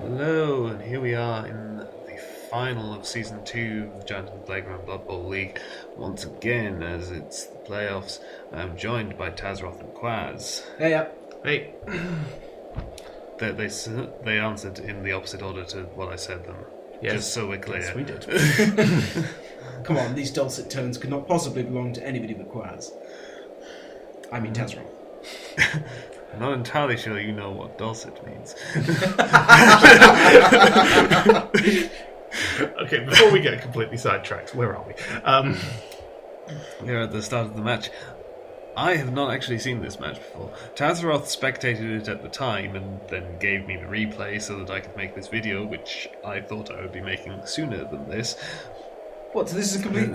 Hello, and here we are in the final of Season 2 of the Giant and Playground Blood Bowl League. Once again, as it's the playoffs, I'm joined by Tazroth and Quaz. Hey. They answered in the opposite order to what I said them. Yes. Just so we're clear. Yes, we did. Come on, these dulcet tones could not possibly belong to anybody but Quaz. I mean Tazroth. I'm not entirely sure you know what dulcet means. Okay, before we get completely sidetracked, where are we? We're at the start of the match. I have not actually seen this match before. Tazroth spectated it at the time and then gave me the replay so that I could make this video, which I thought I would be making sooner than this. What, so this is a complete,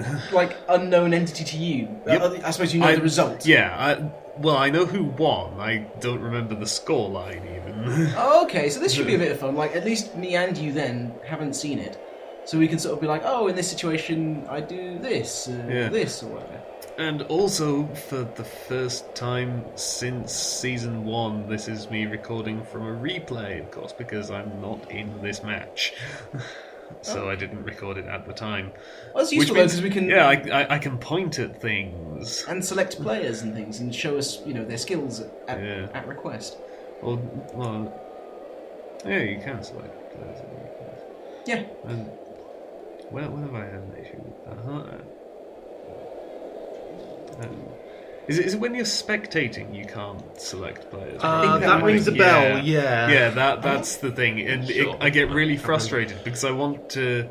unknown entity to you? Yep. I suppose you know the result. Yeah, I know who won. I don't remember the scoreline even. Oh, okay, so this should be a bit of fun. At least me and you then haven't seen it. So we can sort of be like, oh, in this situation, I do this, this, or whatever. And also, for the first time since Season 1, this is me recording from a replay, of course, because I'm not in this match. So I didn't record it at the time. Well, that's useful, because we can... Yeah, I can point at things. And select players and things, and show us, their skills at request. Well, yeah, you can select players at request. Yeah. And when have I had an issue with that? Is it when you're spectating you can't select players? That rings a bell, yeah. Yeah, that's the thing. And I get really frustrated because I want to...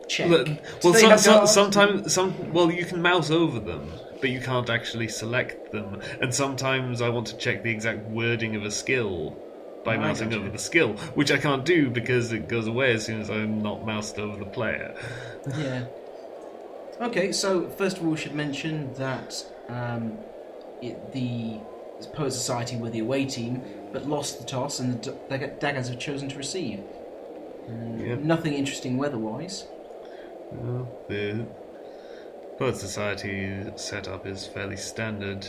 Check. Sometimes you can mouse over them, but you can't actually select them. And sometimes I want to check the exact wording of a skill by mousing over the skill, which I can't do because it goes away as soon as I'm not moused over the player. Yeah. Okay, so first of all, we should mention that the Poet Society were the away team, but lost the toss, and the Daggers have chosen to receive. Nothing interesting weather-wise. Well, the Poet Society setup is fairly standard.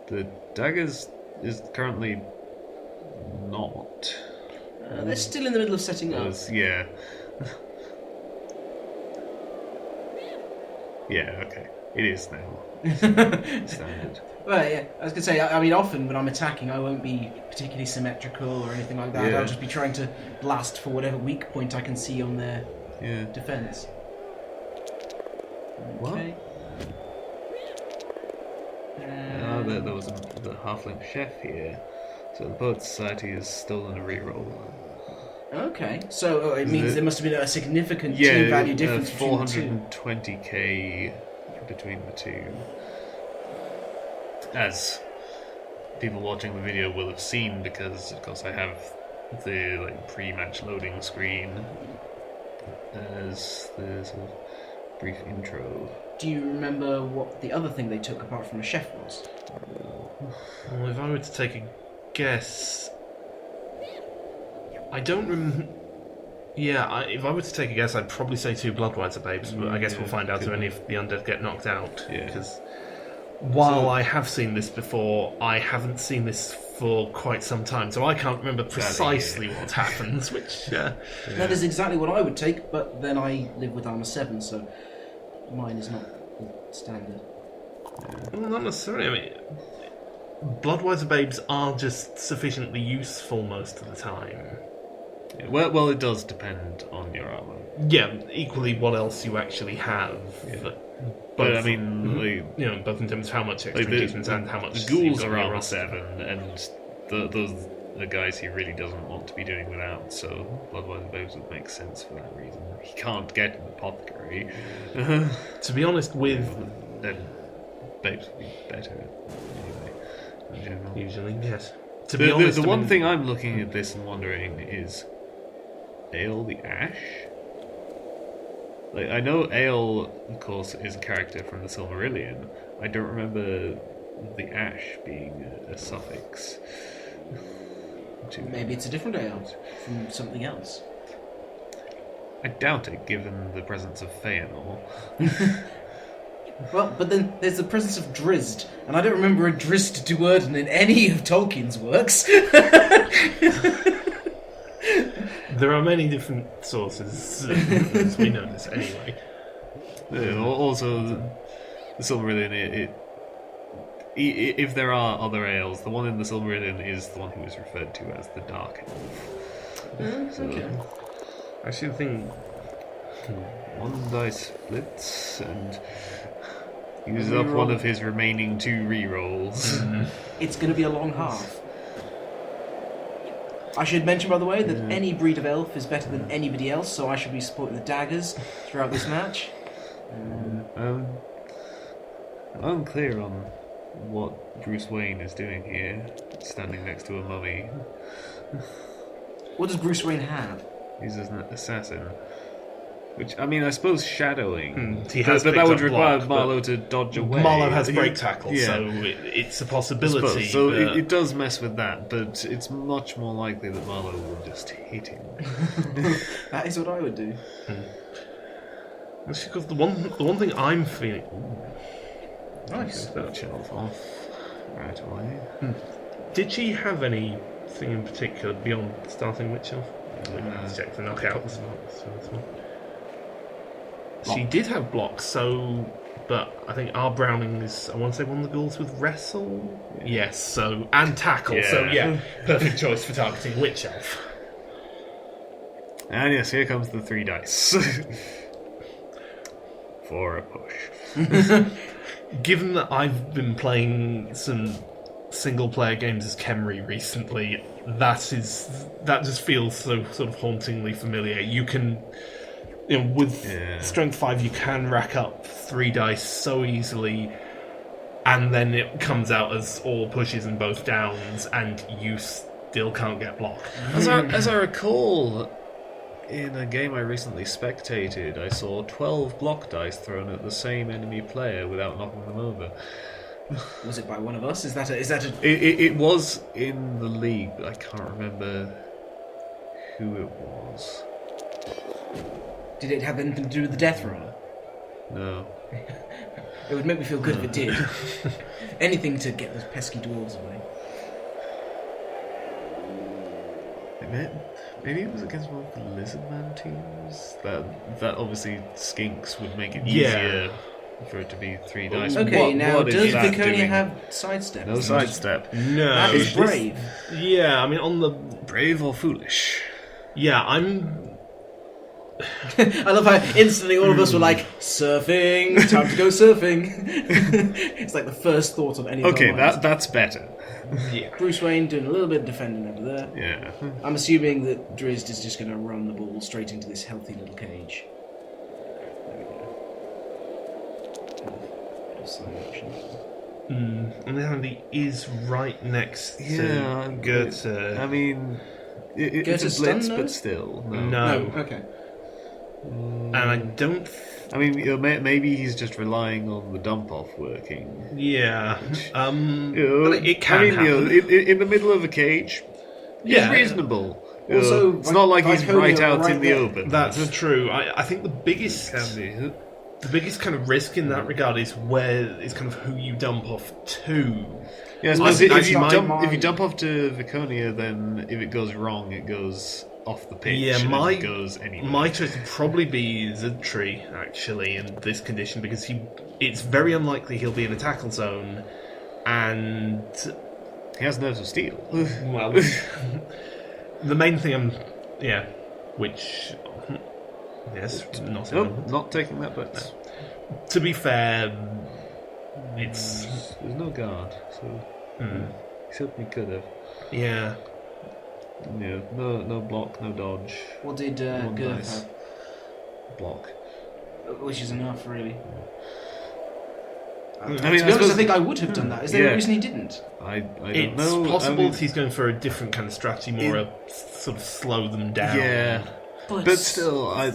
The Daggers is currently not. They're still in the middle of setting up. Yeah. Yeah, okay. It is now. Standard. Well, yeah, I was going to say, I mean, often when I'm attacking, I won't be particularly symmetrical or anything like that. Yeah. I'll just be trying to blast for whatever weak point I can see on their defense. Okay. There was the halfling chef here, so the Poet Society is still in a reroll. Okay, so it means there must have been a significant team value difference between the two. 420k between the two. As people watching the video will have seen, because of course I have the pre-match loading screen as the sort of brief intro. Do you remember what the other thing they took apart from a chef was? Well, if I were to take a guess... I don't remember... Yeah, if I were to take a guess, I'd probably say 2 Bloodwiser babes, but I guess we'll find out if any of the undead get knocked out. Yeah. Because while I have seen this before, I haven't seen this for quite some time, so I can't remember precisely what happens, which... That is exactly what I would take, but then I live with armor 7, so mine is not standard. Well, not necessarily. I mean, Bloodwiser babes are just sufficiently useful most of the time. Yeah, well, it does depend on your armor. Yeah, equally what else you actually have. Yeah. But I mean, both in terms of how much extra inducements and how much the ghouls you've got are in your armor roster. 7, and those are guys he really doesn't want to be doing without. So Bloodwiser babes would make sense for that reason. He can't get an apothecary. To be honest, with Then babes would be better anyway. In general. usually, yes. To be honest, The one thing I'm looking at this and wondering is Ale the Ash? I know Ale, of course, is a character from the Silmarillion. I don't remember the Ash being a suffix. Maybe it's a different ale from something else. I doubt it, given the presence of Feanor. Well, but then there's the presence of Drizzt, and I don't remember a Drizzt Duerden in any of Tolkien's works. There are many different sources, as we know this anyway. Also, the Silmarillion, if there are other ales, the one in the Silmarillion is the one who is referred to as the Dark Elf. Okay. Actually, the thing... One dice splits and uses up one of his remaining 2 rerolls. It's going to be a long half. I should mention, by the way, that any breed of elf is better than anybody else, so I should be supporting the daggers throughout this match. I'm unclear on what Bruce Wayne is doing here, standing next to a mummy. What does Bruce Wayne have? He's an assassin. Which, I mean, I suppose shadowing. He has but that would picked up require block, Marlowe to dodge away. Marlowe has break tackle, so it's a possibility. So it does mess with that, but it's much more likely that Marlowe will just hit him. That is what I would do. Because the one thing I'm feeling... Nice. That shelf off right away. Did she have anything in particular beyond starting Witch Elf? Let's check the knockouts. She did have blocks, but I think our Browning is, I want to say, one of the goals with wrestle? Yes, and tackle, perfect choice for targeting Witch Elf. And yes, here comes the 3 dice. For a push. Given that I've been playing some single-player games as Khemri recently, that just feels so sort of hauntingly familiar. You can... with Strength 5, you can rack up 3 dice so easily, and then it comes out as all pushes and both downs, and you still can't get blocked. As I recall, in a game I recently spectated, I saw 12 block dice thrown at the same enemy player without knocking them over. Was it by one of us? Is that a... It was in the league, but I can't remember who it was. Did it have anything to do with the death roll? No. It would make me feel good if it did. Anything to get those pesky dwarves away. Maybe it was against one of the Lizardman teams. That obviously Skinks would make it easier for it to be 3 dice. Okay, now what does is that Viconia doing? have sidestep? No sidestep. No. That is brave. Yeah, I mean, on the... Brave or foolish? Yeah, I'm... I love how instantly all of us were like, surfing, time to go surfing. It's like the first thought of any of our minds. that's better. Yeah. Bruce Wayne doing a little bit of defending over there. Yeah. I'm assuming that Drizzt is just going to run the ball straight into this healthy little cage. There we go. Bit of side action. And then he is right next to Goethe. I mean, it's Goethe's a blitz, stunned, no? but still. No. No. Okay. And I don't... I mean, maybe he's just relying on the dump-off working. Yeah. But it can happen. In the middle of a cage, it's reasonable. Also, it's not like he's Viconia right out right in the there. open. That's true. I think the biggest... Can be. The biggest kind of risk in that regard is kind of who you dump off to. Yeah, I suppose if you my- dump off to Viconia, then if it goes wrong, it goes off the pitch. Yeah, and it goes anywhere. my choice would probably be Zidtree, actually, in this condition, because it's very unlikely he'll be in a tackle zone, and... He has nerves of steel. Well, the main thing which... Yes, not Nope, not taking that bet. To be fair, it's... There's no guard, so... He certainly could have. Yeah. Yeah, no block, no dodge. What did One Goethe dice. have? Block. Which is enough, really. I mean, To be honest, I suppose- think I would have done that. Is there a reason he didn't? I don't It's know. possible I mean, that he's going for a different kind of strategy, more sort of slow them down. Yeah. But still, I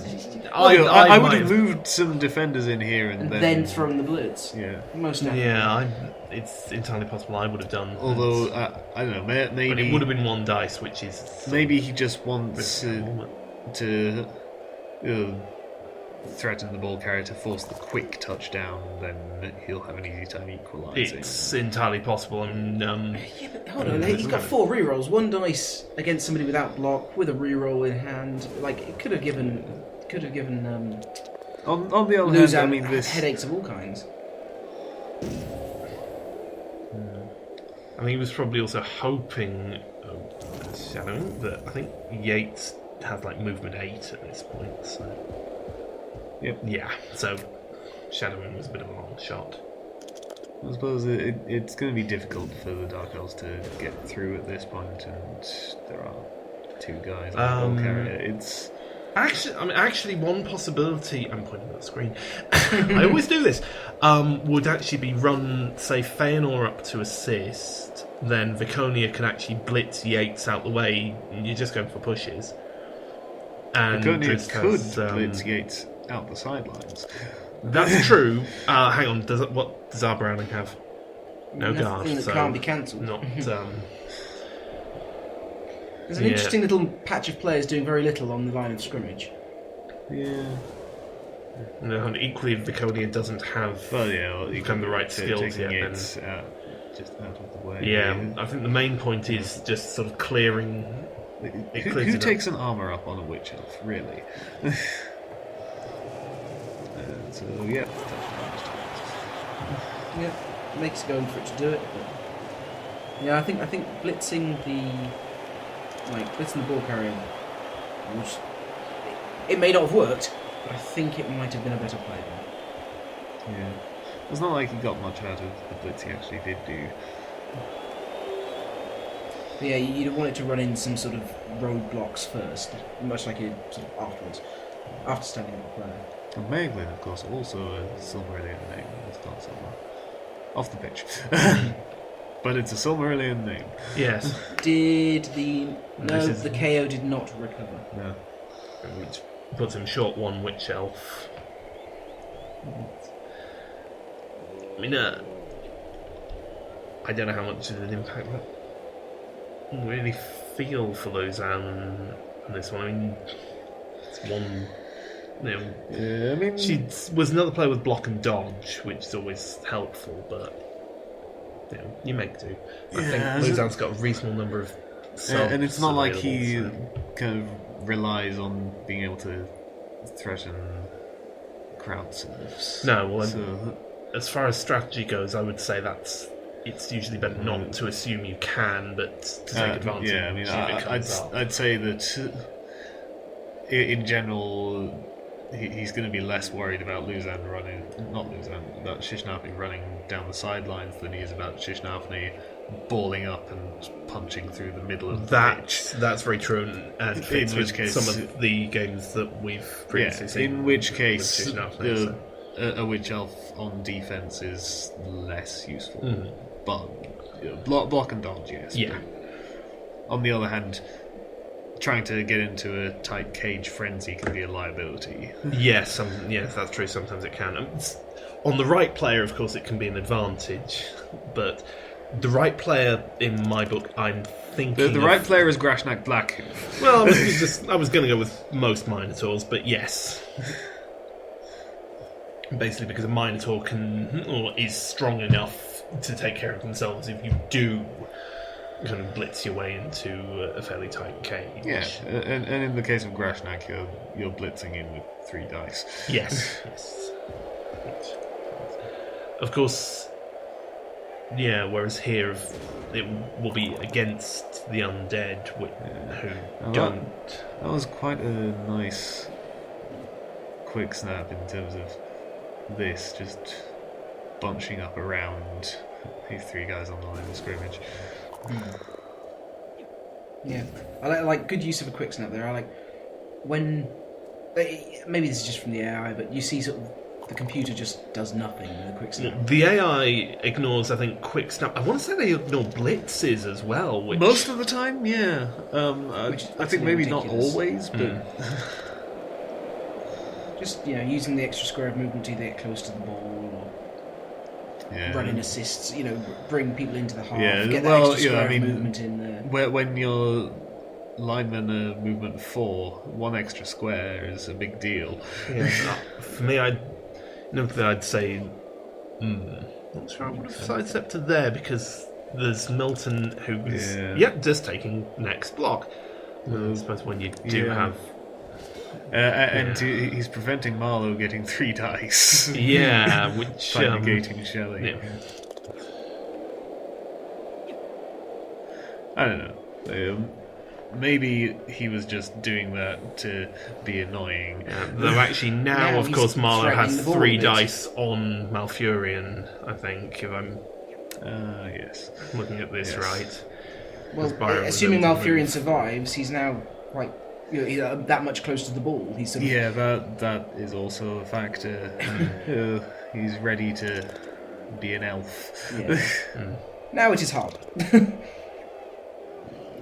I would might have moved some defenders in here and then thrown the blitz. Yeah. Most definitely. Yeah, it's entirely possible I would have done. Although I don't know, maybe But it would have been 1 dice, which is maybe he just wants to threaten the ball carrier to force the quick touchdown, then he'll have an easy time equalising. It's entirely possible. Yeah, but hold on. He's got 4 rerolls. 1 dice against somebody without block with a reroll in hand. Like it could have given. On the other Lose hand, I mean, this headaches of all kinds. I mean, he was probably also hoping shadowing, but I think Yates has like movement 8 at this point. So Yep. yeah, so shadowing was a bit of a long shot. I suppose it's going to be difficult for the Dark Elves to get through at this point, and there are 2 guys on the ball carrier. It's Actually, one possibility. I'm pointing at the screen. I always do this. Would actually be run, say, Feanor up to assist. Then Viconia can actually blitz Yates out the way. And you're just going for pushes. And Viconia could has, blitz Yates out the sidelines. That's true. Hang on. What does our Browning have? No guard. Nothing that So can't be cancelled. not. There's an interesting little patch of players doing very little on the line of scrimmage. Yeah. No, and equally, Viconia doesn't have You become the right skills yet. Then. Yates just out of the way. Yeah, I think the main point is just sort of clearing. Who takes an armour up on a witch elf, really? So yeah. Yeah, makes it going for it to do it. But yeah, I think blitzing the ball carrier, which it may not have worked, but I think it might have been a better play then. Yeah. It's not like he got much out of the blitz he actually did do. But yeah, you'd want it to run in some sort of roadblocks first, much like you sort of afterwards, after standing up the player. And Maeglin, of course, also a Silmarillion name. It's not somewhere off the pitch. But it's a Silmarillion name. Yes. Did the KO did not recover. No. Which puts him short 1 witch elf. I mean, I don't know how much of an impact that really feel for Lausanne on this one. I mean, it's one. Yeah, I mean, she was another player with block and dodge, which is always helpful, but you make do. I think Lausanne's got a reasonable number of subs, and it's not like he so. kind of relies on being able to threaten crowd serfs. No, well, so, as far as strategy goes, I would say it's usually better not to assume you can, but to take advantage. Yeah, I mean, I'd say that in general, he's going to be less worried about about Shishnafni running down the sidelines than he is about Shishnafni balling up and punching through the middle of the pitch. That's very true, and it fits in which case, some of the games that we've previously seen. In which case, Shishnafni, a witch elf on defense is less useful. But block and dodge, yes. Yeah. On the other hand, trying to get into a tight cage frenzy can be a liability. Yes, that's true. Sometimes it can. On the right player, of course, it can be an advantage, but the right player, in my book, I'm thinking the right player is Grashnak Black. Well, I was going to go with most Minotaurs, but yes. Basically, because a Minotaur is strong enough to take care of themselves if you do kind of blitz your way into a fairly tight cage. Yeah, and in the case of Grashnak, you're blitzing in with 3 dice. Yes. Of course, yeah, whereas here it will be against the undead who don't. That was quite a nice quick snap in terms of this, just bunching up around these 3 guys on the line of scrimmage. Yeah, I like good use of a quick snap there. I like when maybe this is just from the AI, but you see sort of the computer just does nothing with a quick snap. The AI ignores, I think, quick snap. I want to say they ignore blitzes as well. Which... Most of the time, yeah. I think maybe ridiculous. not always, but just using the extra square of movement to get close to the ball, or running assists. Bring people into the half. Get that extra square of movement in there. When you're linemen are movement 4. 1 extra square is a big deal. Yeah, for me, I'd say, not sure I would have sidestepped to there because there's Milton who's just taking next block. I suppose when you do have. And he's preventing Marlowe getting 3 dice. Yeah, which. By negating Shelley. Yeah. I don't know. Maybe he was just doing that to be annoying. Though actually now of he's course, Marlowe threatening has the ball 3 a bit. dice on Malfurion, I think, if I'm Yes. looking at this Yes. right. Well, Byron was assuming able to Malfurion move. survives, he's now quite he's, that much closer to the ball. He's sort of, Yeah, that is also a factor. He's ready to be an elf. Yeah. Now it is hard.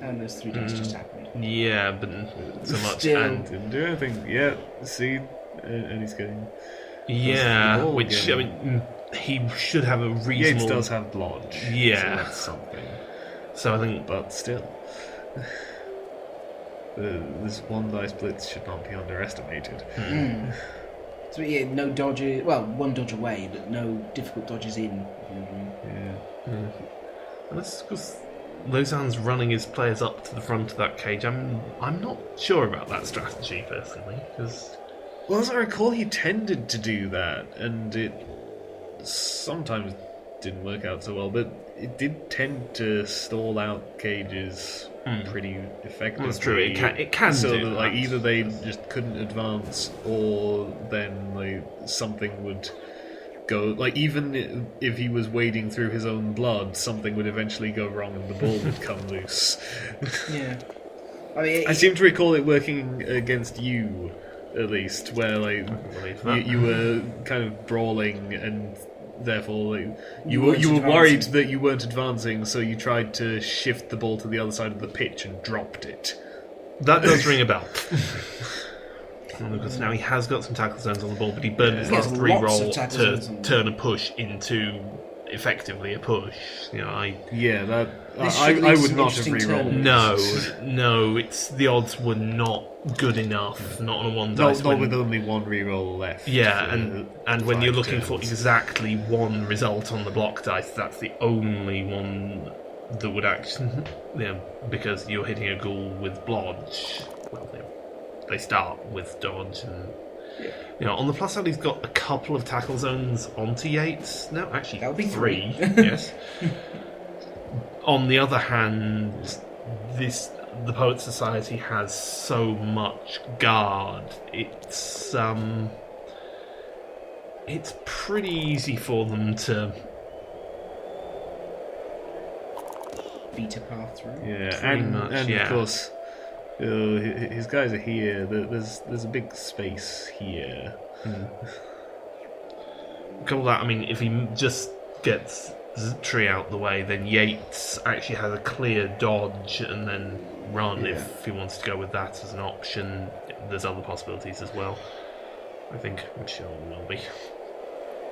And those 3 dice just happened. Yeah, but not so much. Still. And Didn't do anything. Yeah, see? And he's getting... yeah, the ball which, again. I mean, he should have a Yates reasonable... does have Blodge. Yeah. So that's something. So I think... But still... this 1 dice blitz should not be underestimated. So yeah, no dodges. Well, 1 dodge away, but no difficult dodges in. Yeah. And that's because Lausanne's running his players up to the front of that cage. I'm not sure about that strategy, personally, because... Well, as I recall, he tended to do that, and it sometimes didn't work out so well, but it did tend to stall out cages pretty effectively. That's true, it can so do that, like, that. either they just couldn't advance, or then like something would go. Like, even if he was wading through his own blood, something would eventually go wrong, and the ball would come loose. Yeah. I mean, I seem to recall it working against you, at least, where like you were kind of brawling, and therefore like, you were worried advancing. that you weren't advancing, so you tried to shift the ball to the other side of the pitch and dropped it. That does ring a bell. Because now he has got some tackle zones on the ball, but he burned his He has last 3 lots of roll tackle to zones on the turn a push into effectively a push. You know, Yeah, that This I should lead to would some not have interesting re-rolled. turns. no, it's the odds were not good enough. Not on a 1 Not, dice. not when- with only 1 re-roll left. Yeah, for and when you're 5 looking for turns. exactly 1 result on the block dice, that's the only one that would actually, because you're hitting a ghoul with blodge. Well, they start with dodge, and on the plus side, he's got a couple of tackle zones onto Yates. No, actually, That would be 3. 3. Yes. On the other hand, the Poet Society has so much guard. It's pretty easy for them to beat a path through. Yeah, Pretty and much, yeah. of course, his guys are here. There's a big space here. couple that. I mean, if he just gets Tree out the way, then Yates actually has a clear dodge and then run if he wants to go with that as an option. There's other possibilities as well, I think, which will be.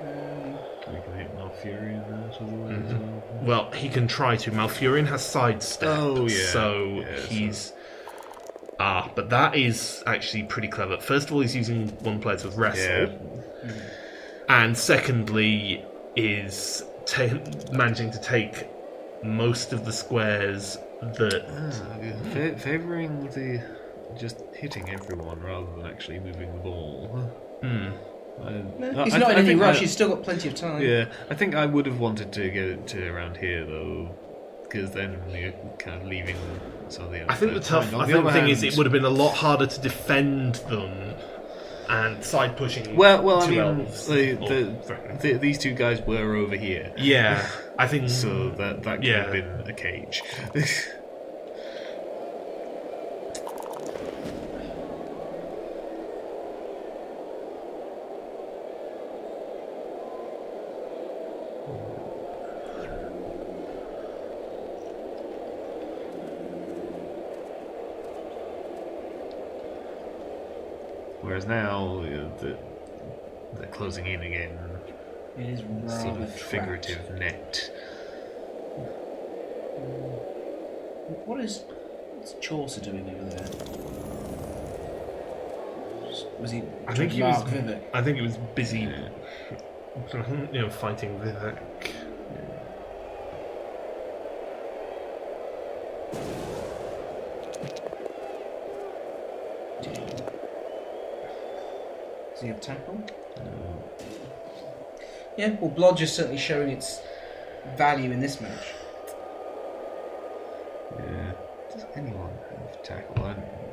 We can hit Malfurion there to the way as well. Well, he can try to. Malfurion has sidestep, Oh, yeah. so Yeah, he's... but that is actually pretty clever. First of all, he's using 1 player with Wrestle. Yeah. And secondly, is managing to take most of the squares that... Favouring the just hitting everyone rather than actually moving the ball. He's not in any rush. He's still got plenty of time. Yeah, I think I would have wanted to get it to around here though, because then you're kind of leaving some of the. I think the thing is, it would have been a lot harder to defend them and side pushing. Well, I two mean, elves. these 2 guys were over here, Yeah, I think so that could Yeah. have been a cage. Whereas now they're closing in again. It is Sort rather of figurative net. What is What's Chaucer doing over there? Was he I trying think to he mark was. Vivek? I think he was busy, fighting Vivek. Does he have tackle? Yeah, well, Blodge is certainly showing its value in this match. Yeah. Does anyone have tackle?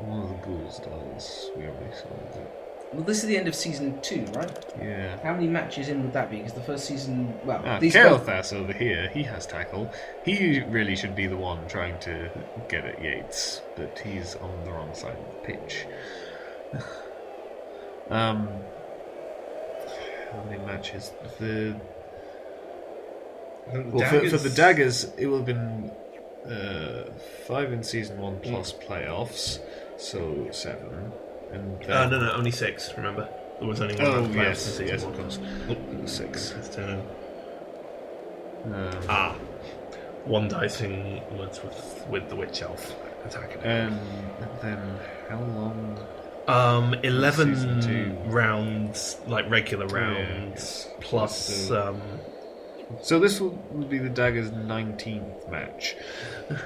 One of the ghouls does. We already saw that. Well, this is the end of season 2, right? Yeah. How many matches in would that be? Because the first season, well, These Kael'thas over here, he has tackle. He really should be the one trying to get at Yates, but he's on the wrong side of the pitch. How many matches? For the daggers, it will have been 5 in season 1 plus playoffs, so 7. And then... No, only 6. Remember, there was only one. Oh playoffs yes, in season of course. 6. Let's turn one dicing was with the witch elf attacking. And then how long? 11 Season 2. rounds, like regular rounds, plus. So this will be the Daggers' 19th match.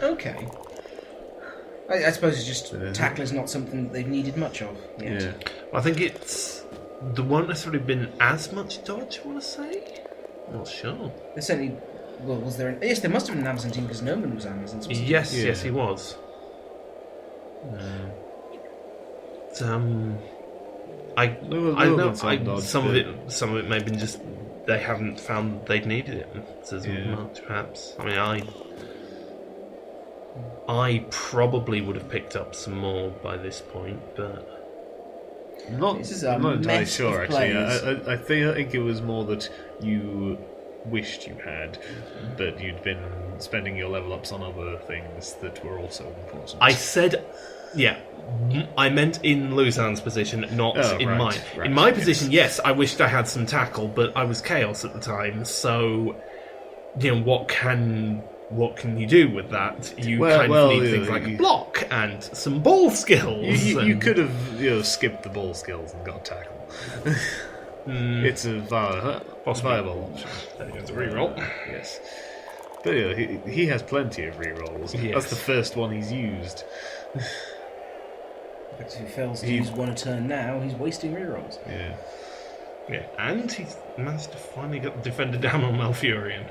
Okay. I suppose it's just tackle is not something that they've needed much of yet. Yeah. I think there won't necessarily been as much dodge, I want to say. Not sure. There's certainly... Well, was there... Yes, there must have been an Amazon team because Noman was Amazon's. Yes, he was. I know some of it may have been just they haven't found they'd needed it as much, perhaps. I mean, I probably would have picked up some more by this point, but I'm not entirely sure, actually. I think it was more that you wished you had, but you'd been spending your level ups on other things that were also important. I said, I meant in Luzan's position, not in mine. Right, in my position, yes, I wished I had some tackle, but I was Chaos at the time, so what can you do with that? You need things like block and some ball skills. You could have skipped the ball skills and got tackle. It's a viable option. It's a reroll. Yes. But he has plenty of rerolls. Yes. That's the first one he's used. If he fails to use one a turn now, he's wasting rerolls. Yeah, and he's managed to finally get the defender down on Malfurion.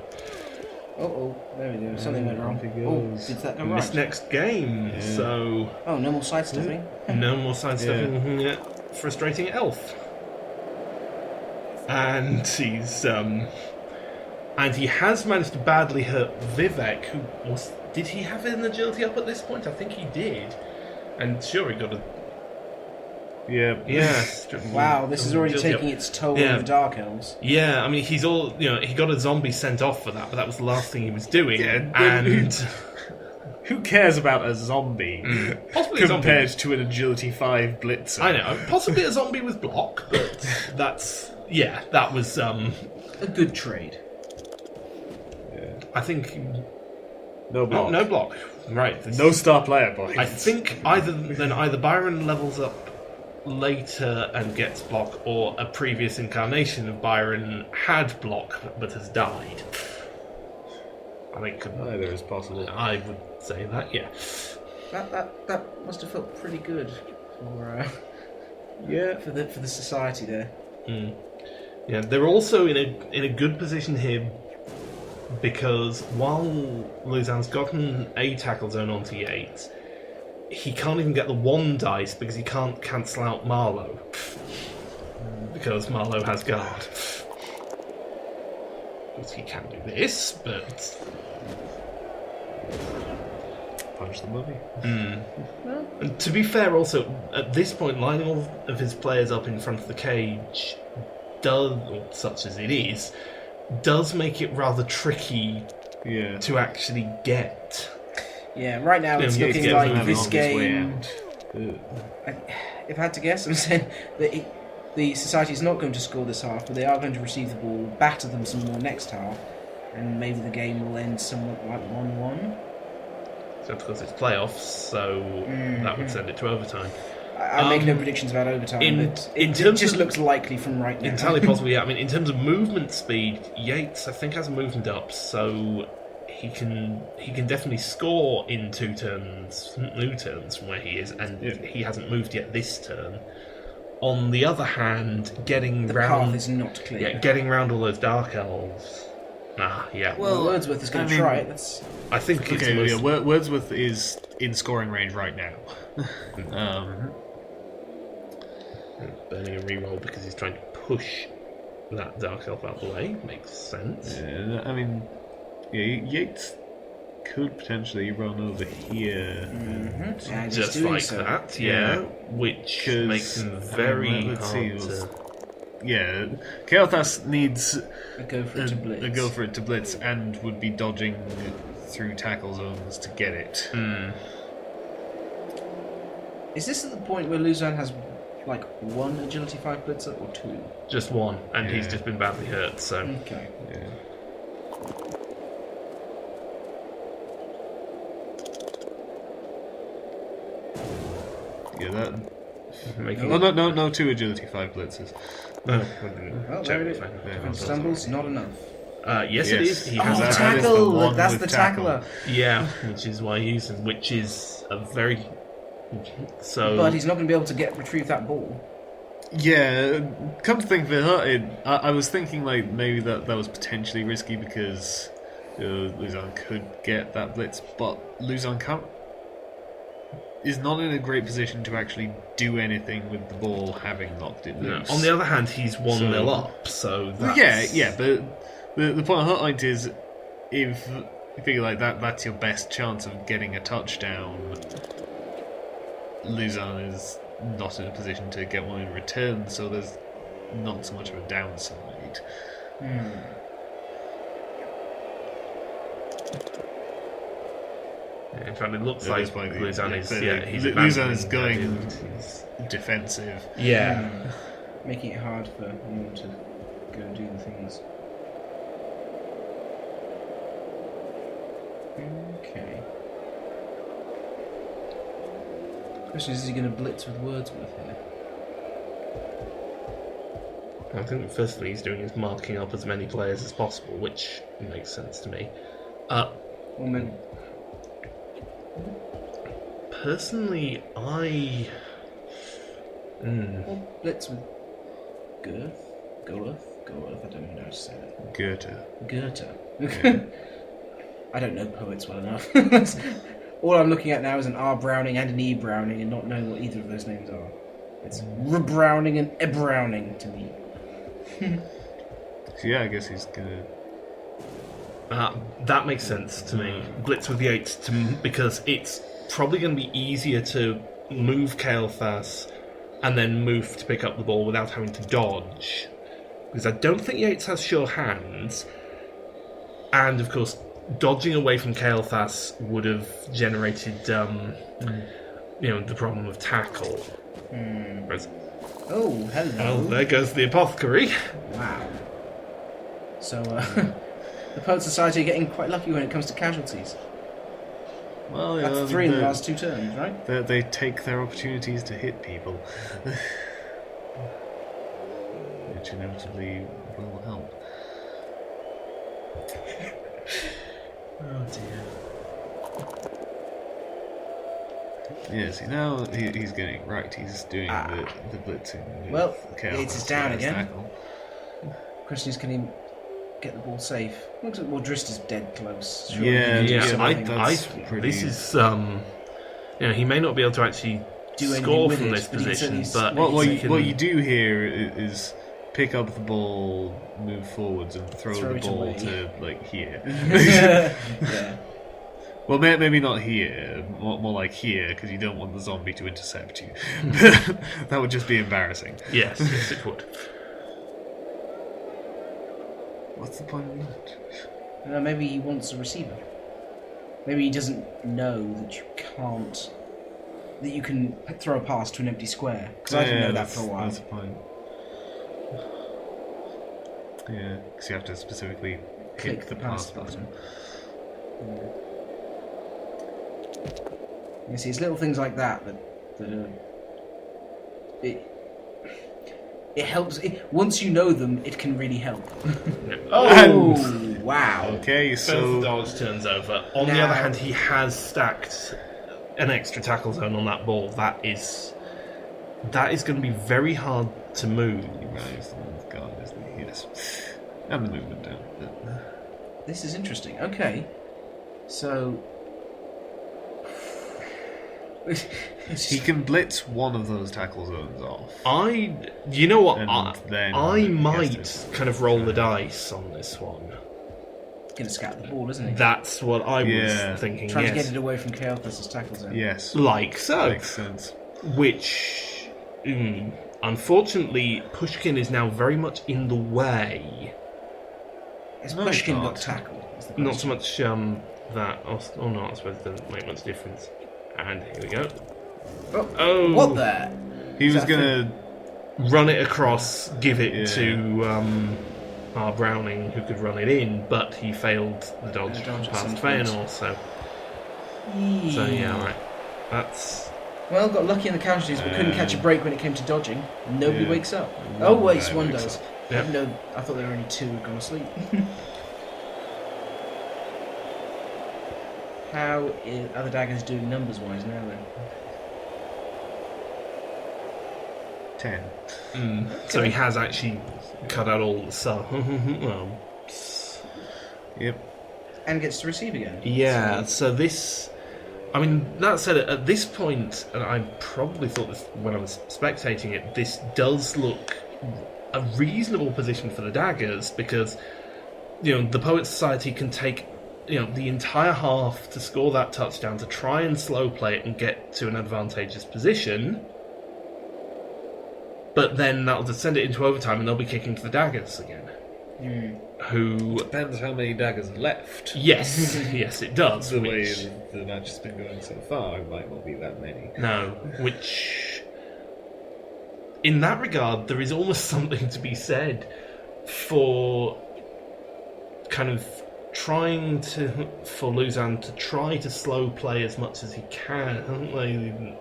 There we go. Something went wrong. Did that go right? This next game, so... Oh, no more sidestepping? No more sidestepping. Frustrating elf. And he's... and he has managed to badly hurt Vivek, who was... Did he have an agility up at this point? I think he did. And sure, he got a... Yeah. Wow, this is already taking its toll on the Dark Elves. Yeah, I mean, he got a zombie sent off for that, but that was the last thing he was doing. Who cares about a zombie compared to an agility 5 blitzer? I know, possibly a zombie with block, but that was a good trade. I think no block. No block. Right. No star player points. I think either Byron levels up later and gets block, or a previous incarnation of Byron had block but has died. I think either is possible. I would say that, yeah. That must have felt pretty good for the society there. Yeah, they're also in a good position here because while Luzan's gotten a tackle zone onto Yates, he can't even get the 1 dice because he can't cancel out Marlowe. Because Marlowe has guard. Because he can do this, but... Punch the mummy. And to be fair, also, at this point, lining all of his players up in front of the cage such as it is, does make it rather tricky to actually get. Yeah, right now it's looking like this game... If I had to guess, I'm saying that the Society is not going to score this half, but they are going to receive the ball, batter them some more next half, and maybe the game will end somewhat like 1-1. So of course it's playoffs, so that would send it to overtime. I make no predictions about overtime, but it just looks likely from right now. Entirely possible, yeah. I mean, in terms of movement speed, Yates, I think, has a movement up, so he can definitely score in two turns from where he is, and he hasn't moved yet this turn. On the other hand, getting the round path is not clear. Yeah, getting round all those dark elves. Well, Wordsworth is going to try it. I think it's Wordsworth is in scoring range right now. Burning a reroll because he's trying to push that dark elf out of the way makes sense. I mean, Yates could potentially run over here, just like that, which makes him very hard to. Yeah, Kael'thas needs a go for it to blitz, and would be dodging through tackle zones to get it. Is this at the point where Luzan has like one agility 5 blitzer or two? Just one, and he's just been badly hurt, so. Okay. Yeah. Yeah, that. No, 2 agility 5 blitzers. No, well, there it is. Stumbles, not enough. Yes, it is. He has tackle! That's the tackler. Yeah, which is why he uses, which is a very. So. But he's not going to be able to retrieve that ball. Yeah, come to think of it, I was thinking like maybe that was potentially risky because Luzan could get that blitz, but Luzan is not in a great position to actually do anything with the ball having knocked it loose. No. On the other hand, he's 1-0 up, so that's... Yeah, but the point of Hotline is if you figure like that's your best chance of getting a touchdown, Luzan is not in a position to get one in return, so there's not so much of a downside. In fact, it looks like Luzan is going defensive. Yeah. Making it hard for anyone to go and do the things. Okay. The question is he going to blitz with Wordsworth here? I think the first thing he's doing is marking up as many players as possible, which makes sense to me. Personally, I... Well, blitz with Goeth, I don't even know how to say that. Goethe. Yeah. I don't know poets well enough. All I'm looking at now is an R. Browning and an E. Browning and not knowing what either of those names are. It's R. Browning and E. Browning to me. So yeah, I guess he's gonna... that makes sense to me. Blitz with the 8 because it's probably going to be easier to move Kael'thas and then move to pick up the ball without having to dodge. Because I don't think Yates has sure hands. And of course, dodging away from Kael'thas would have generated, the problem of tackle. Whereas, oh, hello. Well, there goes the apothecary. Wow. So, the Poet Society are getting quite lucky when it comes to casualties. Well, that's 3 in the last 2 turns, right? They take their opportunities to hit people, which inevitably will help. Oh dear. Yeah, see now he's getting right. He's doing the blitzing. Well, it's down again. Tackle. Question is, can he get the ball safe? Looks like Drizzt is dead close. Surely this is he may not be able to actually score from this position, but what you do here is pick up the ball, move forwards, and throw the ball away. to like here. Yeah. Well, maybe not here, more like here, because you don't want the zombie to intercept you. That would just be embarrassing. Yes, it would. What's the point of that? Maybe he wants a receiver. Maybe he doesn't know that you can throw a pass to an empty square. Because I didn't know that for a while. That's the point. Yeah, because you have to specifically click the pass button. You see, it's little things like that it helps. Once you know them, it can really help. Oh, wow. Okay, Both so dogs turns over. On the other hand, he has stacked an extra tackle zone on that ball. That is going to be very hard to move. God, isn't he? Yes. And the movement down. This is interesting. Okay, so He can blitz one of those tackle zones off. You know what? And then I he might has to- kind of roll the dice on this one. gonna scatter the ball, isn't he? That's what I was thinking. Trying yes. to get it away from Chaos' tackle zone. Yes. Like so. Makes sense. Which, unfortunately, Pushkin is now very much in the way. Has No, Pushkin he's got not. tackle? Is the Not so question. much that. Oh no, I suppose it doesn't make much difference. And here we go. Oh, what the? He was that gonna. Run it across, give it Yeah. to our Browning, who could run it in, but he failed the dodge The dodge at past some point. Fëanor, so yeah, right. That's Well, got lucky in the casualties, but couldn't catch a break when it came to dodging. Nobody Yeah. wakes up. One Oh wait, guy one wakes does. up. Yep. No, I thought there were only two who'd gone to sleep. How are the daggers doing numbers-wise now then? 10. so he has actually cut out all the stuff. Well, Yep. And gets to receive again. yeah. So this, I mean, that said, at this point, and I probably thought this when I was spectating it, this does look a reasonable position for the daggers because the Poet Society can take the entire half to score that touchdown to try and slow play it and get to an advantageous position. But then that'll just send it into overtime and they'll be kicking to the daggers again. Who... Depends how many daggers are left. Yes, yes it does. The way which- the match has been going so far, it might not be that many. No, which... In that regard, there is almost something to be said for for Luzan to try to slow play as much as he can.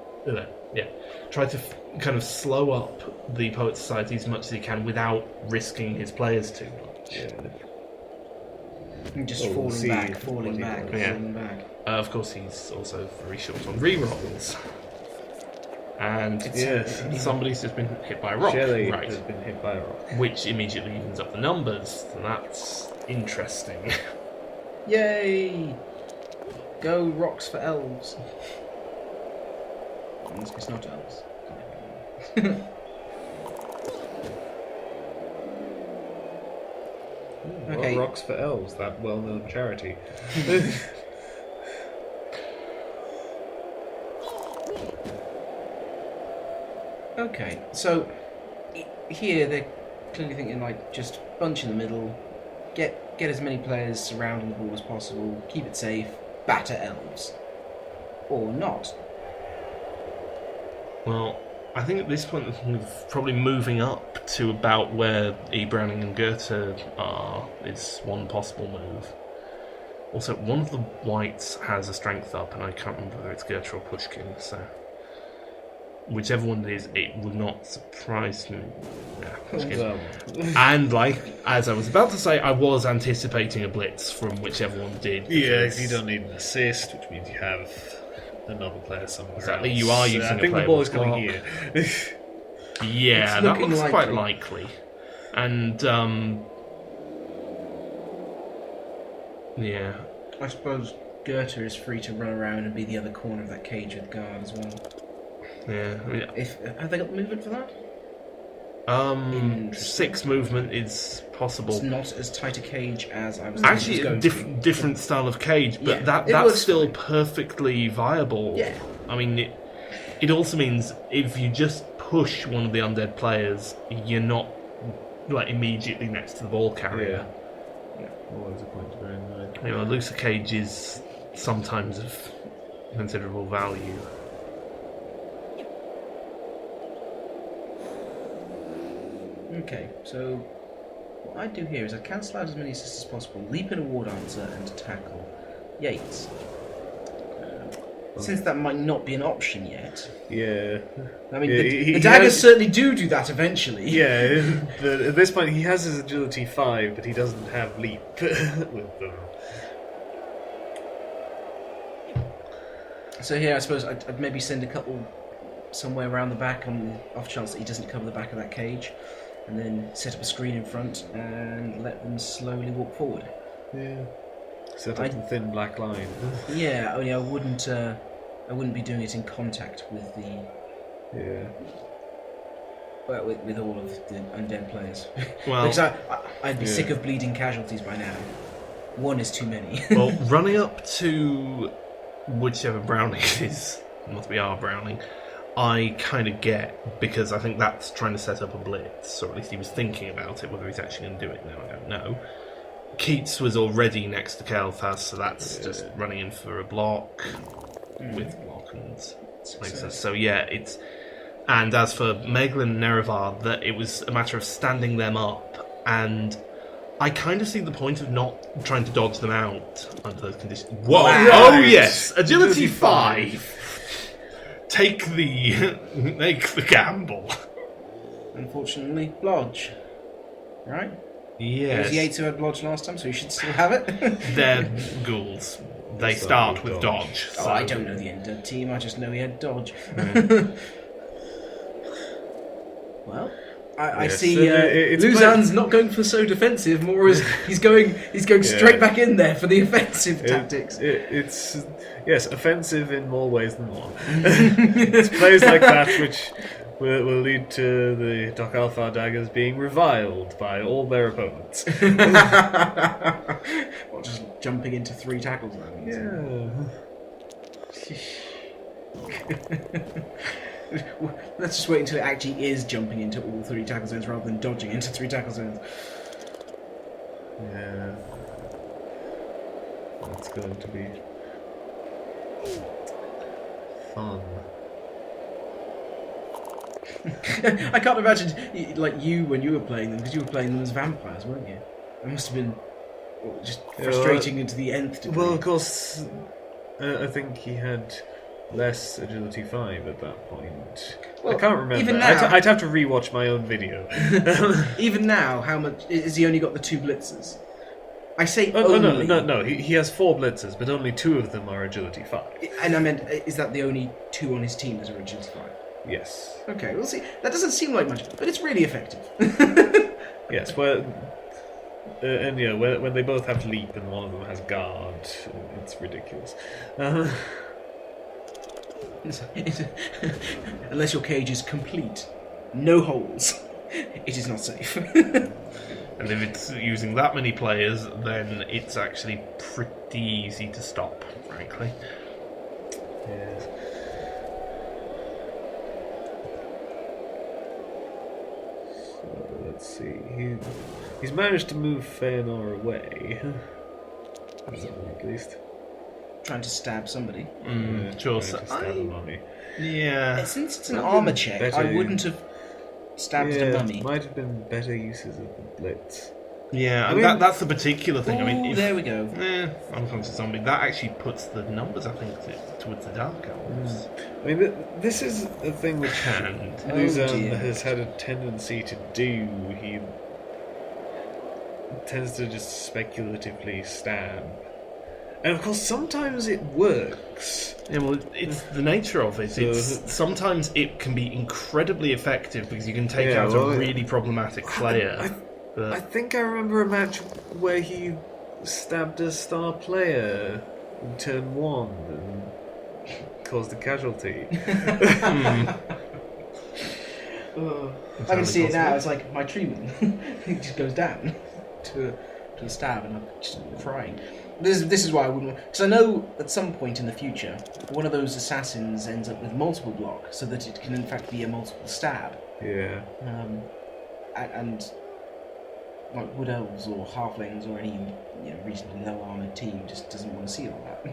Try to kind of slow up the Poet Society as much as he can without risking his players too much. Yeah. And just Oh, we'll falling see back, what falling he back, does. Yeah. falling back. Of course, he's also very short on rerolls. And somebody's just been hit by a rock. Shelley Right. has been hit by a rock. Which immediately evens up the numbers, and that's interesting. Yay! Go rocks for elves. It's not elves. Okay. Well, Rocks for Elves, that well-known charity. Okay, so here they're clearly thinking just bunch in the middle, get as many players surrounding the ball as possible, keep it safe, batter elves, or not. Well, I think at this point we're probably moving up to about where E. Browning and Goethe are, is one possible move. Also, one of the whites has a strength up, and I can't remember whether it's Goethe or Pushkin, so... Whichever one it is, it would not surprise me. Yeah, Pushkin. Well, And, as I was about to say, I was anticipating a blitz from whichever one did. yeah, because- you don't need an assist, which means you have another player somewhere Exactly, else. you are using I a think the playable ball is coming clock. here. Yeah, It's that looking looks quite likely. likely. And, yeah. I suppose Goethe is free to run around and be the other corner of that cage with guard as well. Yeah, I mean, Have they got movement for that? 6 movement is possible. It's not as tight a cage as I was Actually, thinking a it was going to be. different style of cage, but Yeah, that's it works still fine. perfectly viable. Yeah. I mean, it also means if you just push one of the undead players, you're not immediately next to the ball carrier. Always a point to bear in mind. A looser cage is sometimes of considerable value. Okay, so what I do here is I cancel out as many assists as possible, leap in a ward answer, and tackle Yates. since that might not be an option yet. Yeah. I mean, Yeah, the daggers certainly do that eventually. Yeah, but at this point he has his agility 5, but he doesn't have leap with them. So here, I suppose I'd maybe send a couple somewhere around the back on the off chance that he doesn't cover the back of that cage, and then set up a screen in front and let them slowly walk forward. Yeah. Set up the thin black line. Yeah, only I wouldn't be doing it in contact with the. Yeah. Well, with all of the undead players. Well, because I'd be sick of bleeding casualties by now. One is too many. Well, running up to whichever Browning it is, must be our Browning, I kind of get, because I think that's trying to set up a blitz, or at least he was thinking about it. Whether he's actually going to do it now, I don't know. Keats was already next to Kel'Thas, so that's just running in for a block with block and success. So yeah, it's. And as for Meglin and Nerevar, that it was a matter of standing them up, and I kind of see the point of not trying to dodge them out under those conditions. Whoa! Wow. Oh yes, agility 5. Take the gamble. Unfortunately, Blodge. Right? Yes. It was Yates who had Blodge last time, so you should still have it. They're ghouls. They start with dodge. Oh, So. I don't know the end of the team, I just know he had Dodge. Well, I see so it's Luzan's not going for so defensive, more as he's going straight back in there for the offensive tactics. It's yes, offensive in more ways than one. It's plays like that which will lead to the Dokkalfar Daggers being reviled by all their opponents. Well, just jumping into 3 tackles then. Let's just wait until it actually is jumping into all 3 tackle zones rather than dodging into 3 tackle zones. Yeah. That's going to be fun. I can't imagine, like, you when you were playing them, because you were playing them as vampires, weren't you? It must have been just frustrating into the nth degree. Well, of course, I think he had less agility 5 at that point. Well, I can't remember. even now- I'd have to rewatch my own video. Even now, how much has he only got the 2 blitzers? I say Oh only. no. He has 4 blitzers, but only 2 of them are agility 5. And I meant, is that the only 2 on his team that are agility 5? Yes. Okay, we'll see. That doesn't seem like much, but it's really effective. Yes. Well, and yeah, when they both have leap and one of them has guard, it's ridiculous. Unless your cage is complete, no holes, it is not safe. And if it's using that many players, then it's actually pretty easy to stop, frankly. Yes. So let's see. He's managed to move Feanor away. At least. Trying to stab somebody. Sure. Trying to stab a mummy. Yeah. Since it's an armor check, better- I wouldn't have stabbed a mummy. Might have been better uses of the blitz. Yeah, I and mean- that's the particular thing. I mean, Ooh, if, there we go. unconscious zombie. That actually puts the numbers, I think, towards the dark elves. I mean, this is a thing which And Luzan dear. has had a tendency to do. He tends to just speculatively stab. And of course, sometimes it works. yeah, well, it's the nature of it. It's sometimes it can be incredibly effective because you can take out a really problematic player. I think I remember a match where he stabbed a star player in turn 1 and caused a casualty. I can see it now. It's like my treatment. It just goes down to a stab, and I'm just crying. This is why I wouldn't. Because I know at some point in the future, one of those assassins ends up with multiple block, so that it can in fact be a multiple stab. Yeah. And like wood elves or halflings or any reasonably low armored team just doesn't want to see all that.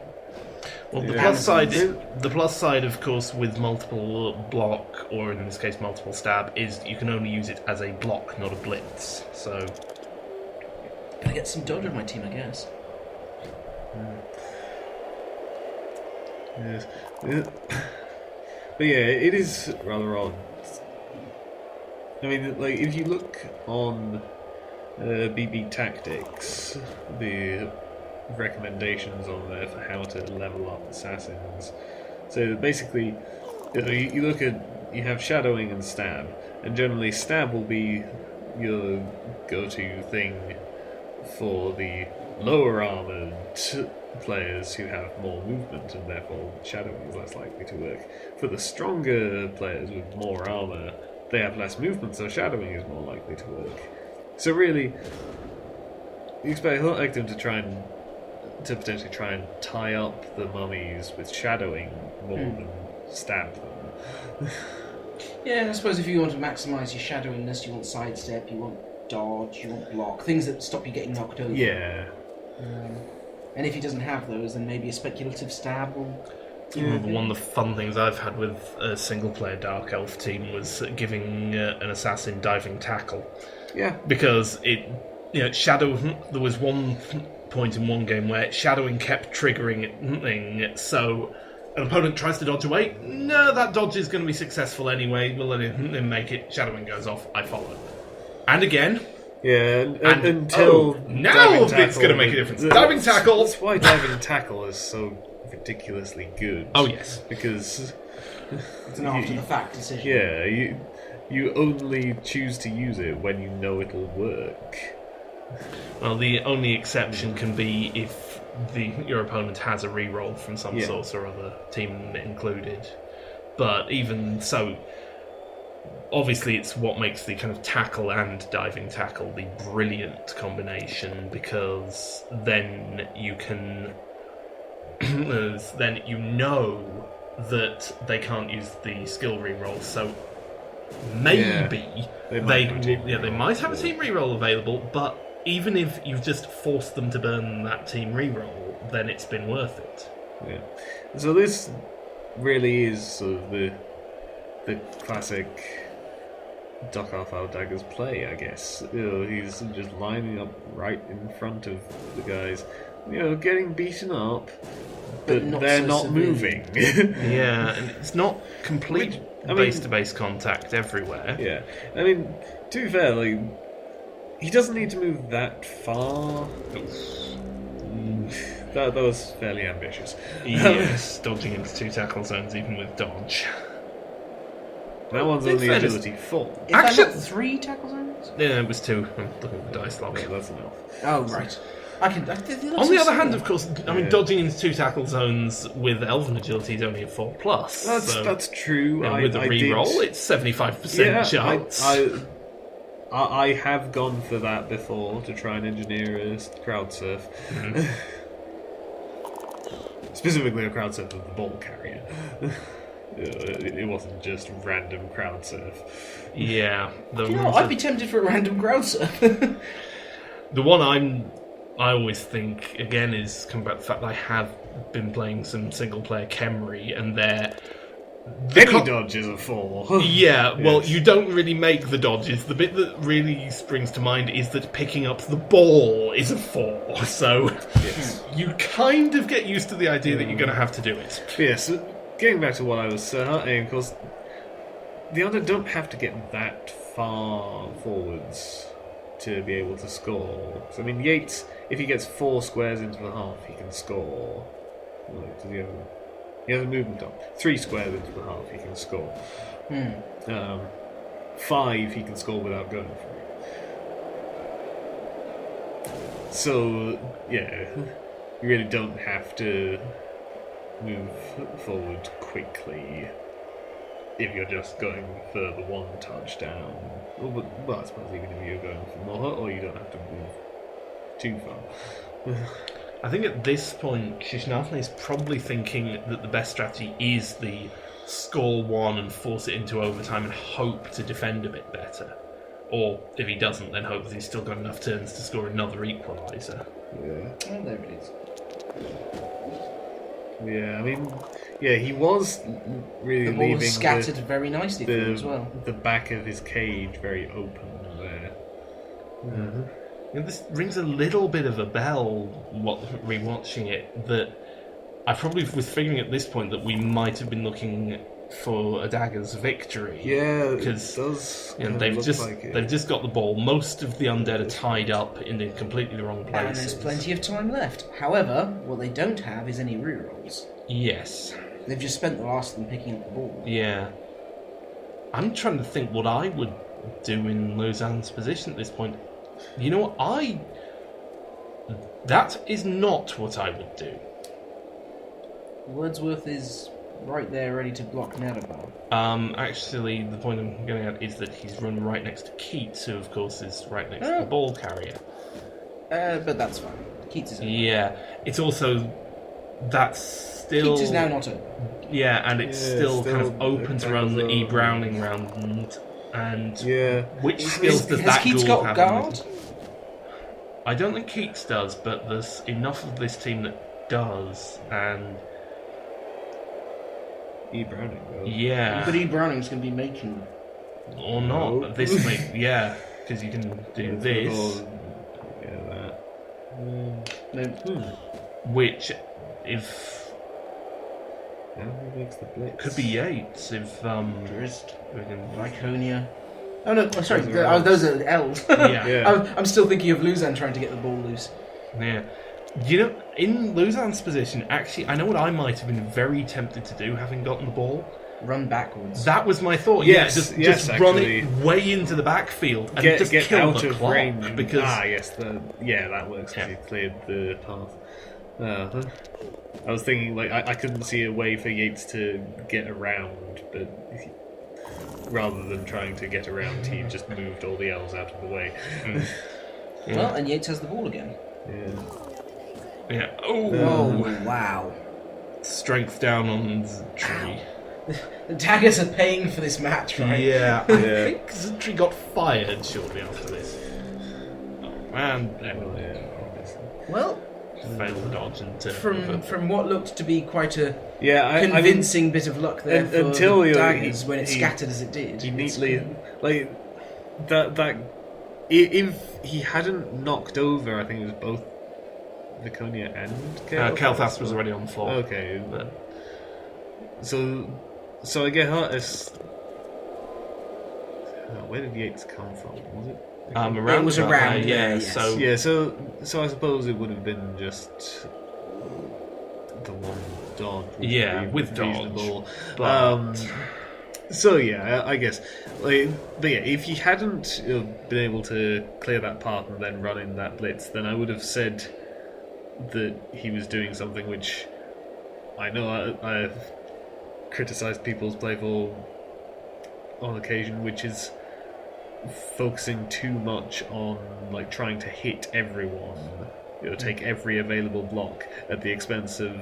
Well, the Yeah. plus side, of course, with multiple block, or in this case, multiple stab, is you can only use it as a block, not a blitz. So, Gotta get some dodge on my team, I guess. Yes. But yeah, it is rather odd. I mean, like, if you look on BB Tactics, the recommendations on there for how to level up assassins. So basically, you look at, you have shadowing and stab, and generally stab will be your go-to thing for the lower armoured players who have more movement, and therefore shadowing is less likely to work. For the stronger players with more armour, they have less movement, so shadowing is more likely to work. So really, you expect them to potentially try and tie up the mummies with shadowing more than stab them. Yeah, I suppose if you want to maximise your shadowingness, you want sidestep, you want dodge, you want block, things that stop you getting knocked over. Yeah. And if he doesn't have those, then maybe a speculative stab will... One of the fun things I've had with a single-player Dark Elf team was giving an assassin diving tackle. Yeah. Because shadow. There was one point in one game where shadowing kept triggering, so an opponent tries to dodge away. No, that dodge is going to be successful anyway. We'll let him make it. Shadowing goes off. I follow. And again. Yeah, until now it's going to make a difference. Diving tackle. That's why diving tackle is so ridiculously good. Oh yes, because it's an after-the-fact decision. Yeah, you only choose to use it when you know it'll work. Well, the only exception can be if your opponent has a reroll from some source or other, team included. But even so, obviously it's what makes the kind of tackle and diving tackle the brilliant combination, because then you can then you know that they can't use the skill reroll, so maybe they might have a team reroll available, but even if you've just forced them to burn that team reroll, then it's been worth it. Yeah. So this really is sort of the classic Dokkalfar Daggers play, I guess. He's just lining up right in front of the guys, getting beaten up, but they're not moving. Yeah, and it's not complete base-to-base contact everywhere. Yeah, I mean, to be fair, he doesn't need to move that far. That was fairly ambitious. Yes, dodging into 2 tackle zones even with dodge. That one's only agility 4. Is that not 3 tackle zones? Yeah, it was 2. I'm looking at the dice log. Yeah, that's enough. Oh, right. On the other hand, of course, dodging into 2 tackle zones with Elven agility is only a 4+. That's true. With a reroll, it's 75% chance. I have gone for that before to try and engineer a crowd surf. Mm-hmm. Specifically a crowd surf of the ball carrier. It wasn't just random crowd surf. Yeah. I'd be tempted for a random crowd surf. The one I always think, again, is coming back to the fact that I have been playing some single-player Khemri, and any dodge is a 4. Yeah, well, you don't really make the dodges. The bit that really springs to mind is that picking up the ball is a 4. So you kind of get used to the idea that you're going to have to do it. Yes, getting back to what I was saying, of course, the other don't have to get that far forwards to be able to score. So, I mean, Yates, if he gets 4 squares into the half, he can score. He has a movement on. 3 squares into the half, he can score. 5, he can score without going for it. So, yeah, you really don't have to move forward quickly if you're just going for the 1 touchdown. Well, I suppose even if you're going for more, or you don't have to move too far. I think at this point, Shishnafne is probably thinking that the best strategy is the score 1 and force it into overtime and hope to defend a bit better. Or, if he doesn't, then hope that he's still got enough turns to score another equaliser. Yeah. Oh, there it is. Yeah, I mean, he was really the ball leaving was scattered very nicely for him as well. The back of his cage very open there. Mm-hmm. And this rings a little bit of a bell, rewatching it, that I probably was figuring at this point that we might have been looking for a Dagger's victory. Yeah, because it does. they've just got the ball. Most of the undead are tied up in completely the wrong And places. there's plenty of time left. However, what they don't have is any rerolls. Yes. They've just spent the last of them picking up the ball. Yeah. I'm trying to think what I would do in Lausanne's position at this point. You know what? That is not what I would do. Wordsworth is right there, ready to block Nedabar. Actually, the point I'm getting at is that he's run right next to Keats, who of course is right next to the ball carrier. But that's fine. Keats is. Yeah, it's also that's still. Keats is now not open. Yeah, and it's still kind of open to run the E. open. Browning round, and Yeah. which skills does Has that Keats ghoul got have? guard? I don't think Keats does, but there's enough of this team that does, and E. Browning, though. yeah, But E. Browning's going to be making. or not. No. But this may, yeah, because you can do this, Oh, yeah, that. No. which if Now who makes the blitz? could be Yates if Drist, we can, Lyconia. Oh no, sorry, Those are those are L's. yeah. Yeah. I'm still thinking of Luzan trying to get the ball loose. Yeah. You know, in Lausanne's position, actually, I know what I might have been very tempted to do, having gotten the ball. Run backwards. That was my thought. Yes, just yes, run actually. it way into the backfield and Get just kill out the of clock. range. Because Yes, that works. Yeah. You cleared the path. I was thinking, like, I couldn't see a way for Yates to get around, but rather than trying to get around, he just moved all the elves out of the way. Well, and Yates has the ball again. Yeah. yeah. Oh, Oh wow! strength down on the tree. The Daggers are paying for this match, right? Yeah, I Yeah. think Zentry got fired shortly after this. Oh man, Well, yeah, obviously. Well, failed the dodge and from what looked to be quite a Yeah, I mean, convincing bit of luck there for until the he- Daggers when it he- scattered as it did. he neatly, like, that. If he hadn't knocked over, I think it was both Viconia and Kel'Thas was already on the floor. Okay, But so I guess where did Yates come from? Was it? around It was about around there, there, yeah. yes. So Yeah, so I suppose it would have been just the one dodge. Would Yeah, be with dodge, reasonable. but- So yeah, I guess. Like, but yeah, if he hadn't been able to clear that path and then run in that blitz, then I would have said that he was doing something which I know I've criticised people's playful on occasion, which is focusing too much on like trying to hit everyone, take every available block at the expense of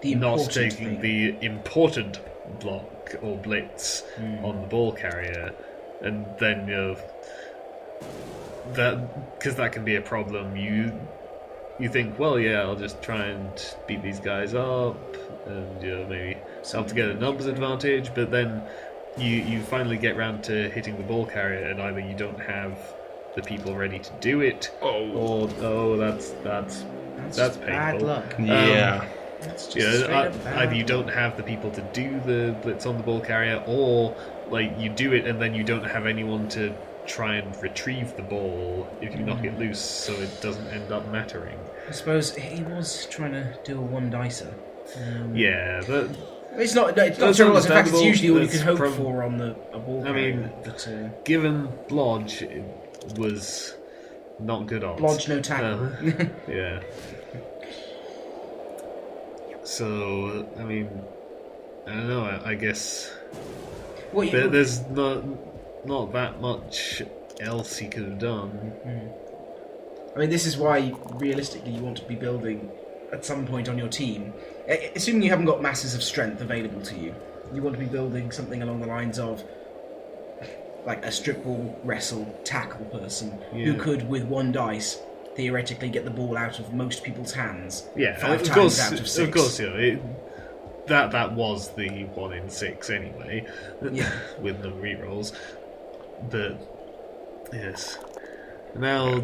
The not important taking thing. the important block or blitz on the ball carrier, and then that because that can be a problem. You think, well, yeah, I'll just try and beat these guys up, and maybe help to get a numbers advantage, but then you finally get round to hitting the ball carrier, and either you don't have the people ready to do it, or that's just painful. bad luck. yeah. That's just Yeah, straight up bad either you luck. don't have the people to do the blitz on the ball carrier, or like you do it and then you don't have anyone to try and retrieve the ball if you knock it loose, so it doesn't end up mattering. I suppose he was trying to do a one dicer. Yeah, but It's not That's terrible. In fact, it's understandable. usually all you That's can hope prob- for on a ball I carrier. mean, But given Blodge, it was not good odds. Blodge no tackle. Yeah. So, I mean, I don't know. I guess What you, there's not that much else he could have done. I mean, this is why, realistically, you want to be building at some point on your team. Assuming you haven't got masses of strength available to you, you want to be building something along the lines of like a strip ball, wrestle, tackle person who Yeah. could, with one dice, theoretically get the ball out of most people's hands. Yeah, 5 of times course, out of 6. of course, that was the 1 in 6 anyway. Yeah. With no rerolls, but yes. Now,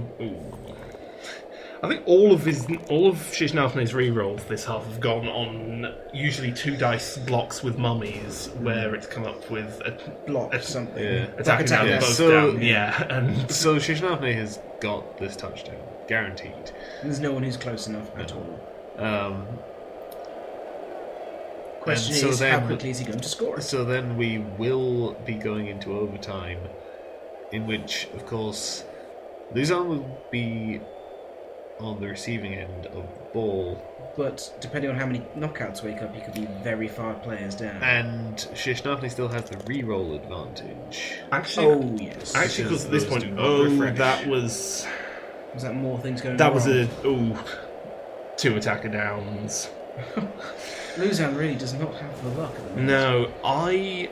I think all of Shishnafne's rerolls this half have gone on usually 2 dice blocks with mummies, where it's come up with a Block something. attacking down, Yeah, both so- down. Yeah, and So Shishnafne has got this touchdown, guaranteed. There's no one who's close enough at all. Question and so is, then- how quickly is he going to score? So then we will be going into overtime, in which, of course, Luzon will be on the receiving end of the ball, But depending on how many knockouts wake up, he could be very far players down. and Shishnafne still has the reroll advantage. actually, Oh, yes. actually, because at this those point, do not refresh. that was Was that more things going that wrong? was 2 attacker downs. Luzon really does not have the luck at the moment. No, I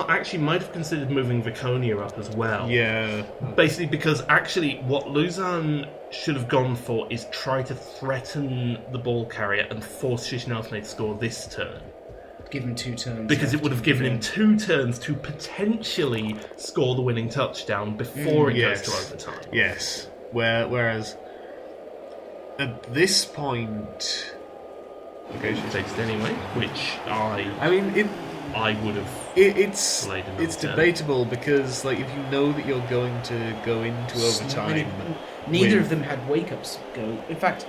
actually might have considered moving Viconia up as well. Yeah, Basically, because actually, what Luzon should have gone for is try to threaten the ball carrier and force Shishnafne to score this turn. Give him 2 turns. Because it left would have in the given him game. 2 turns to potentially score the winning touchdown before it yes. goes to overtime. yes. Whereas at this point, Okay, she takes it anyway, which I mean, I would have. it's Played another it's turn. debatable because, like, if you know that you're going to go into overtime, Neither with- of them had wake ups go. In fact,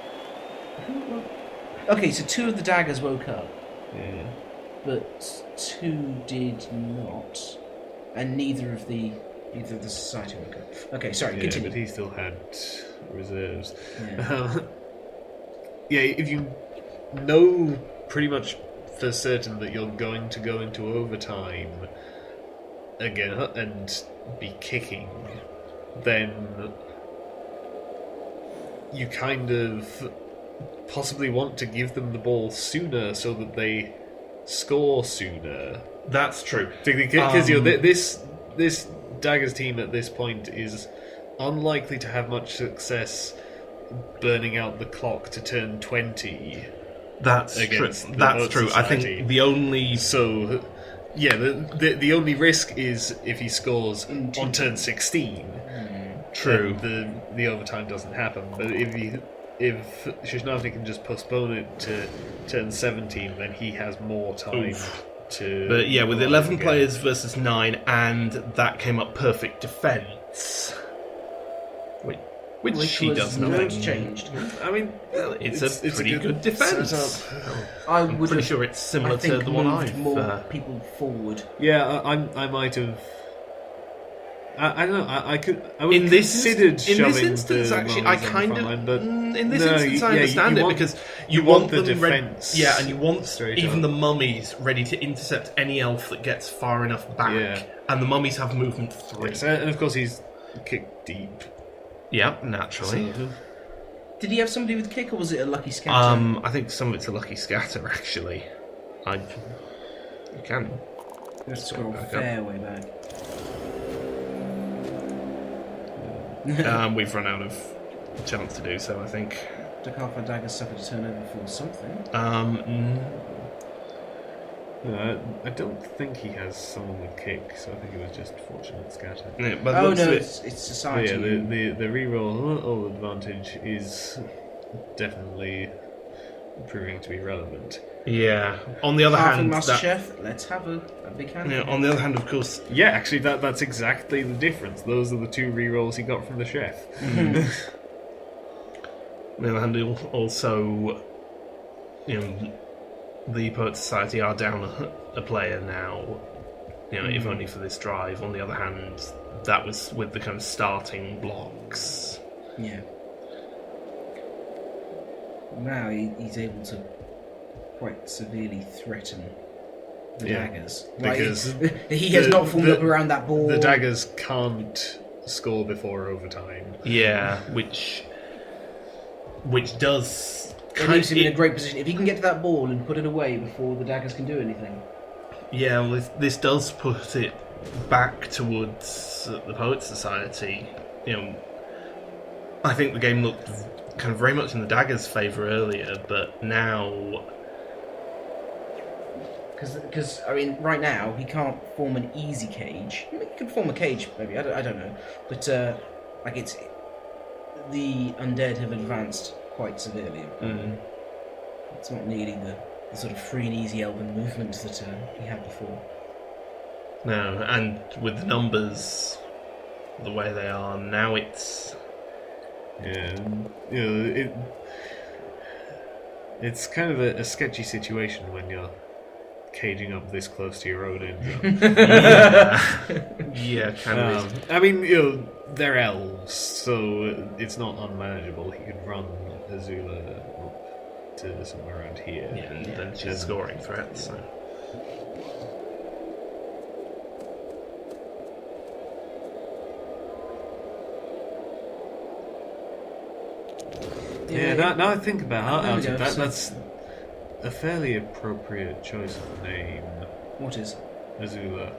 okay, so 2 of the daggers woke up, yeah. but 2 did not, and neither of the society woke up. Okay, sorry, Yeah, continue. but he still had reserves. Yeah. Yeah, if you know pretty much for certain that you're going to go into overtime again and be kicking, then you kind of possibly want to give them the ball sooner so that they score sooner. That's true. Because this Daggers team at this point is unlikely to have much success burning out the clock to turn 20. That's true. Against the That's Vote true. I Society. think the only So, yeah, the only risk is if he scores In on turn 16. true. then the overtime doesn't happen. But if Shishnavni can just postpone it to turn 17, then he has more time Oof. to. But yeah, with arrive 11 again. players versus 9, and that came up perfect defense. Which she was does not nothing. changed. I mean, It's a pretty good defense. setup. I I'm would pretty have, sure it's similar I think, to the one moved I've. more people forward. Yeah, I might have. I don't know. I could. I would In this considered in shoving this instance, the actually, I Mummies on the kind front of line, but in this no, instance I yeah, understand you it want- because you want the them defense yeah, and you want straight even up. the mummies ready to intercept any elf that gets far enough back, Yeah. and the mummies have movement 3. Yes, and of course he's kicked deep. Yeah, naturally. So, Did he have somebody with kick, or was it a lucky scatter? I think some of it's a lucky scatter actually. You can. Let's scroll back up. fair way back. We've run out of chance to do so, I think. Dokkalfar Daggers suffered a turnover for something. no, I don't think he has someone with kick, so I think it was just fortunate scatter. Yeah, but Oh looks no, a bit- it's But society. yeah, the reroll advantage is definitely proving to be relevant. yeah. On the other Half hand, Master that, Chef, let's have a big hand. yeah, on the other hand, of course, Yeah, actually, that's exactly the difference. Those are the 2 rerolls he got from the chef. on the other hand, also, the Poet Society are down a player now. If only for this drive. On the other hand, that was with the kind of starting blocks. Yeah. Now he's able to quite severely threaten the Yeah, daggers. because he has not formed up around that ball. The daggers can't score before overtime. Yeah, which does It leaves him in a great position. If he can get to that ball and put it away before the daggers can do anything. Yeah, well, this does put it back towards the Poets Society. I think the game looked kind of very much in the Daggers' favour earlier, but now, Because I mean, right now he can't form an easy cage. I mean, he could form a cage, maybe. I don't know, but like it's the undead have advanced quite severely. It's not nearly the sort of free and easy elven movement that we had before. No, and with the numbers the way they are now, it's it's kind of a sketchy situation when you're caging up this close to your own end zone. yeah, kind of. I mean, they're elves, so it's not unmanageable. He could run Azula up to somewhere around here. Yeah, and then she's scoring threats. So. Yeah, now I think about There we it, go, that's a fairly appropriate choice of name. What is? Azula.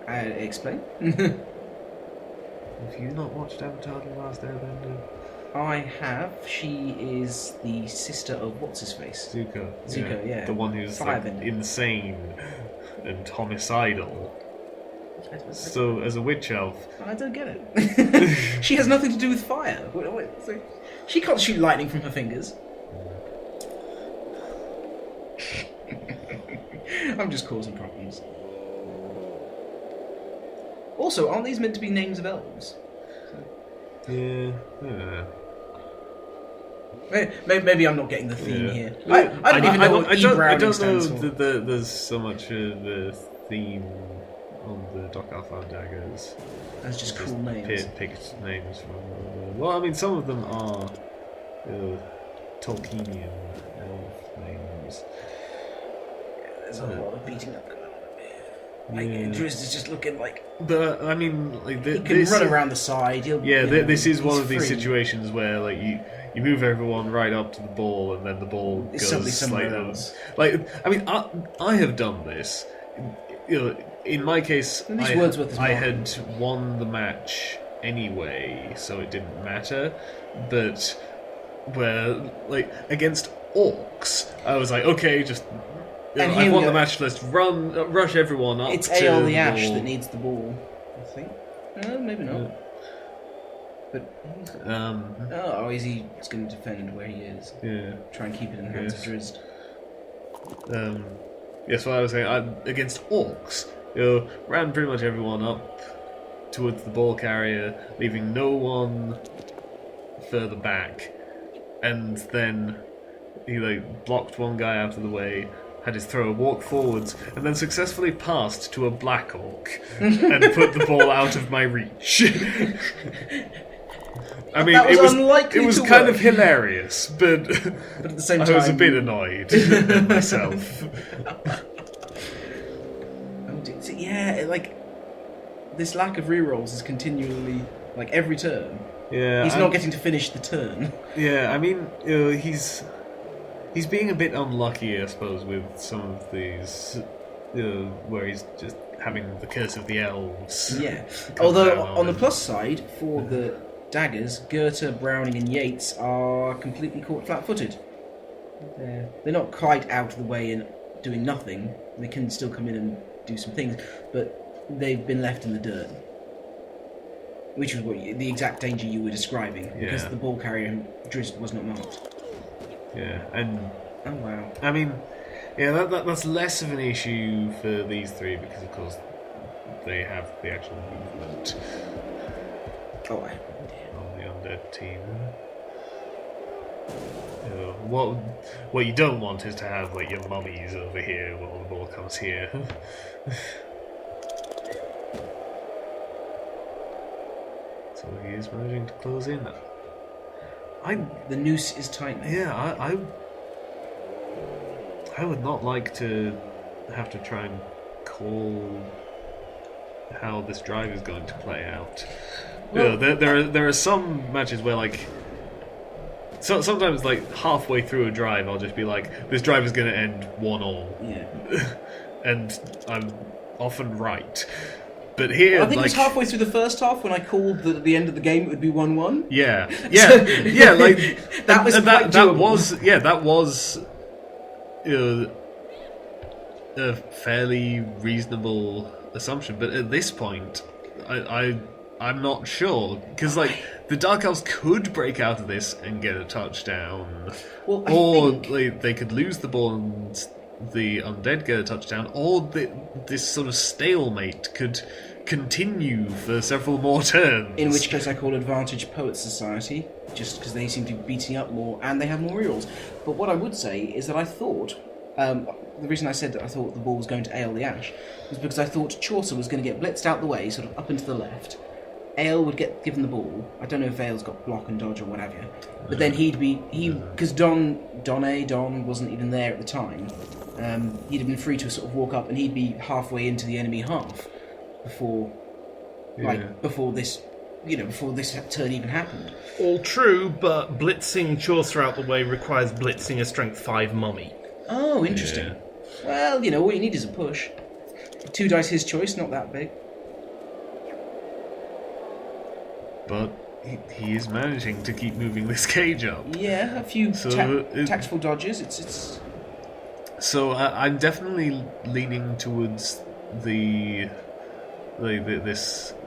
Explain. Have you not watched Avatar: The Last Airbender? I have. She is the sister of what's his face? Zuko. Zuko, yeah. The one who's like, insane and homicidal. So, as a witch elf, I don't get it. She has nothing to do with fire. She can't shoot lightning from her fingers. I'm just causing problems. Also, aren't these meant to be names of elves? yeah, I don't know. Maybe I'm not getting the theme here. I don't even know what I don't know stands for. that there's so much of the theme on the Dokkalfar Daggers. That's just cool names. Picked names from. Well, I mean, some of them are Tolkienian elf names. There's a lot of beating up going on here. Like, Drizzt is just looking like... But, I mean, like... He can run around the side. This is one of these free. situations where, like, you move everyone right up to the ball, and then the ball It's goes suddenly somewhere slightly... else. Like, I mean, I have done this. In my case, I had won the match anyway, so it didn't matter. But where, like, against orcs, I was like, okay, just... I won the match, let's rush everyone up. It's to Aeol the the Ash ball. that needs the ball, I think. No, maybe not. But he's going to defend where he is. Yeah. Try and keep it in the hands of Drizzt. Yes, what I was saying, against orcs, ran pretty much everyone up towards the ball carrier, leaving no one further back, and then he blocked one guy out of the way, had his thrower walk forwards, and then successfully passed to a black orc and put the ball out of my reach. I mean, it was kind of hilarious, but at the same time, I was a bit annoyed at myself. Yeah, like this lack of rerolls is continually every turn. Yeah, he's not getting to finish the turn. Yeah, I mean, he's being a bit unlucky, I suppose, with some of these, where he's just having the curse of the elves. Yeah, although on the plus side, for the daggers, Goethe, Browning, and Yates are completely caught flat-footed. They're not quite out of the way and doing nothing. They can still come in and do some things, but they've been left in the dirt, which was the exact danger you were describing, because the ball carrier Drizzt was not marked. Yeah, and oh wow. I mean, yeah, that's less of an issue for these three because, of course, they have the actual movement. Oh, on the undead team. What you don't want is to have your mummies over here while the ball comes here. So he is managing to close in. The noose is tight. Yeah, I would not like to have to try and call how this drive is going to play out. Well, there are some matches where so sometimes halfway through a drive I'll just be like, this drive is going to end 1-1. Yeah. And I'm often right. But here, I think it was halfway through the first half when I called that at the end of the game it would be 1-1. Yeah. That was a fairly reasonable assumption. But at this point, I I'm not sure. Because, like, the Dark Elves could break out of this and get a touchdown. Well, Or they could lose the ball and the undead get a touchdown. Or this sort of stalemate could continue for several more turns. In which case I call advantage Poets Society, just because they seem to be beating up more and they have more rerolls. But what I would say is that I thought, the reason I said that I thought the ball was going to Ale the Ash was because I thought Chaucer was going to get blitzed out the way, sort of up and to the left. Ale would get given the ball. I don't know if Vale's got block and dodge or what have you. But then because Don wasn't even there at the time, he'd have been free to sort of walk up and he'd be halfway into the enemy half before this turn even happened. All true, but blitzing Chaucer out the way requires blitzing a strength 5 mummy. Oh, interesting. Yeah. Well, all you need is a push. 2 dice his choice, not that big. But he is managing to keep moving this cage up. Yeah, a few tactful dodges. It's. So I'm definitely leaning towards this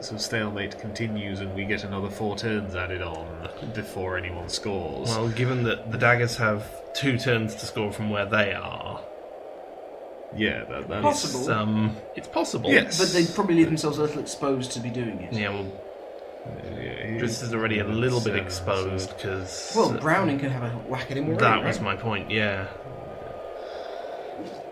sort of stalemate continues and we get another 4 turns added on before anyone scores. Well, given that the Daggers have 2 turns to score from where they are, yeah, that's possible. It's possible. Yes. But they probably leave themselves a little exposed to be doing it. Yeah, well, Driss is already a little bit exposed because. Well, Browning can have a whack at him already. That was my point. Yeah.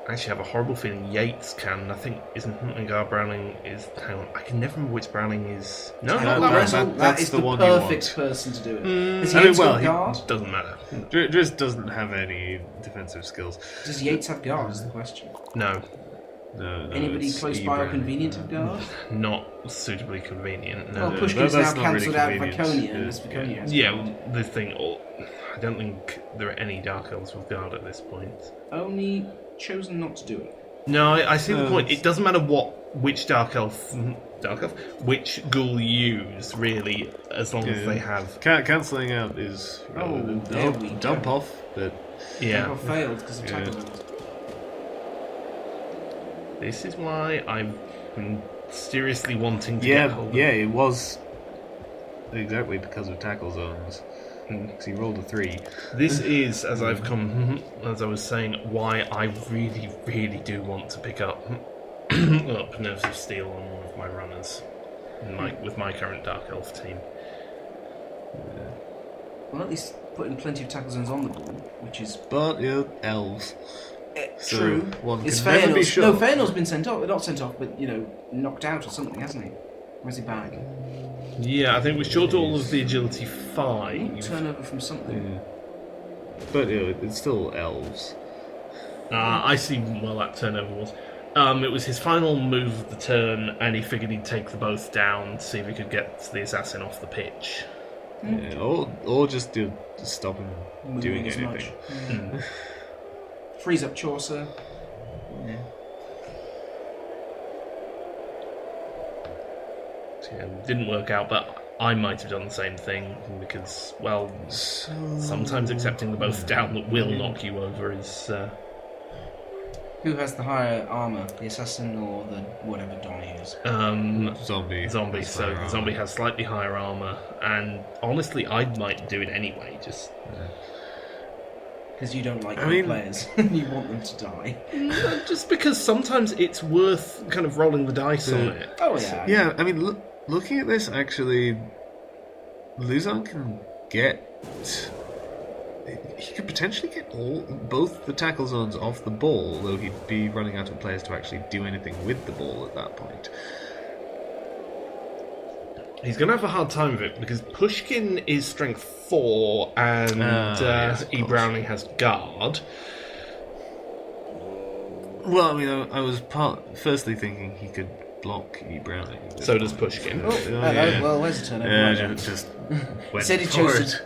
I actually have a horrible feeling Yates can. I think isn't Huntingar Browning is. Hang on, I can never remember which Browning is. No, not that one. That is the the one you perfect want. person to do it. Does I mean, Yates well, have guard? Doesn't matter. Driss doesn't have any defensive skills. Does Yates have guard? Is the question. No, No, Anybody it's close by or Ebron. convenient have guard? not suitably convenient. No. Well, Pushkin's that's now not really cancelled out convenient. Viconia, Yeah. unless Viconia has Yeah, guard. well, the thing. I don't think there are any Dark Elves with guard at this point. Only chosen not to do it. No, I see the point. It doesn't matter which which ghoul you use, really, as long as they have. Cancelling out is there we dump go. off, but Yeah. Got failed because of tackle levels. This is why I've been seriously wanting to get hold of. yeah, it was exactly because of tackle zones. Because he rolled a 3. This is, as I was saying, why I really, really do want to pick up Nerves of Steel on one of my runners with my current Dark Elf team. Well, at least putting plenty of tackle zones on the ball, which is But elves. So true. one Is can never be Feanor's sure. No, Feanor's been sent off. Not sent off, but knocked out or something, hasn't he? Where's he back? Yeah, I think we're short all of the agility 5. Turnover from something. But it's still elves. I see well that turnover was. It was his final move of the turn, and he figured he'd take the both down, see if he could get the assassin off the pitch. Yeah, or just stop him doing Moving as anything. much. Frees up Chaucer. Yeah. Yeah, didn't work out, but I might have done the same thing because, well, sometimes accepting the both down that will knock you over is. Who has the higher armor, the assassin or the whatever Don is? Zombie. Zombie. So the zombie has slightly higher armor, and honestly, I might do it anyway. Just Because you don't like mean- players. You want them to die. just because sometimes it's worth kind of rolling the dice on it. Oh, yeah. Yeah, I mean, looking at this, actually, Luzon can get. He could potentially get both the tackle zones off the ball, though he'd be running out of players to actually do anything with the ball at that point. He's going to have a hard time of it because Pushkin is strength 4 and yes, of E. course. Browning has guard. Well, I mean, I was firstly thinking he could block E. Browning. So does Pushkin. Oh, hello. Well, where's the turnover? Yeah, just went Said he for chose it. to-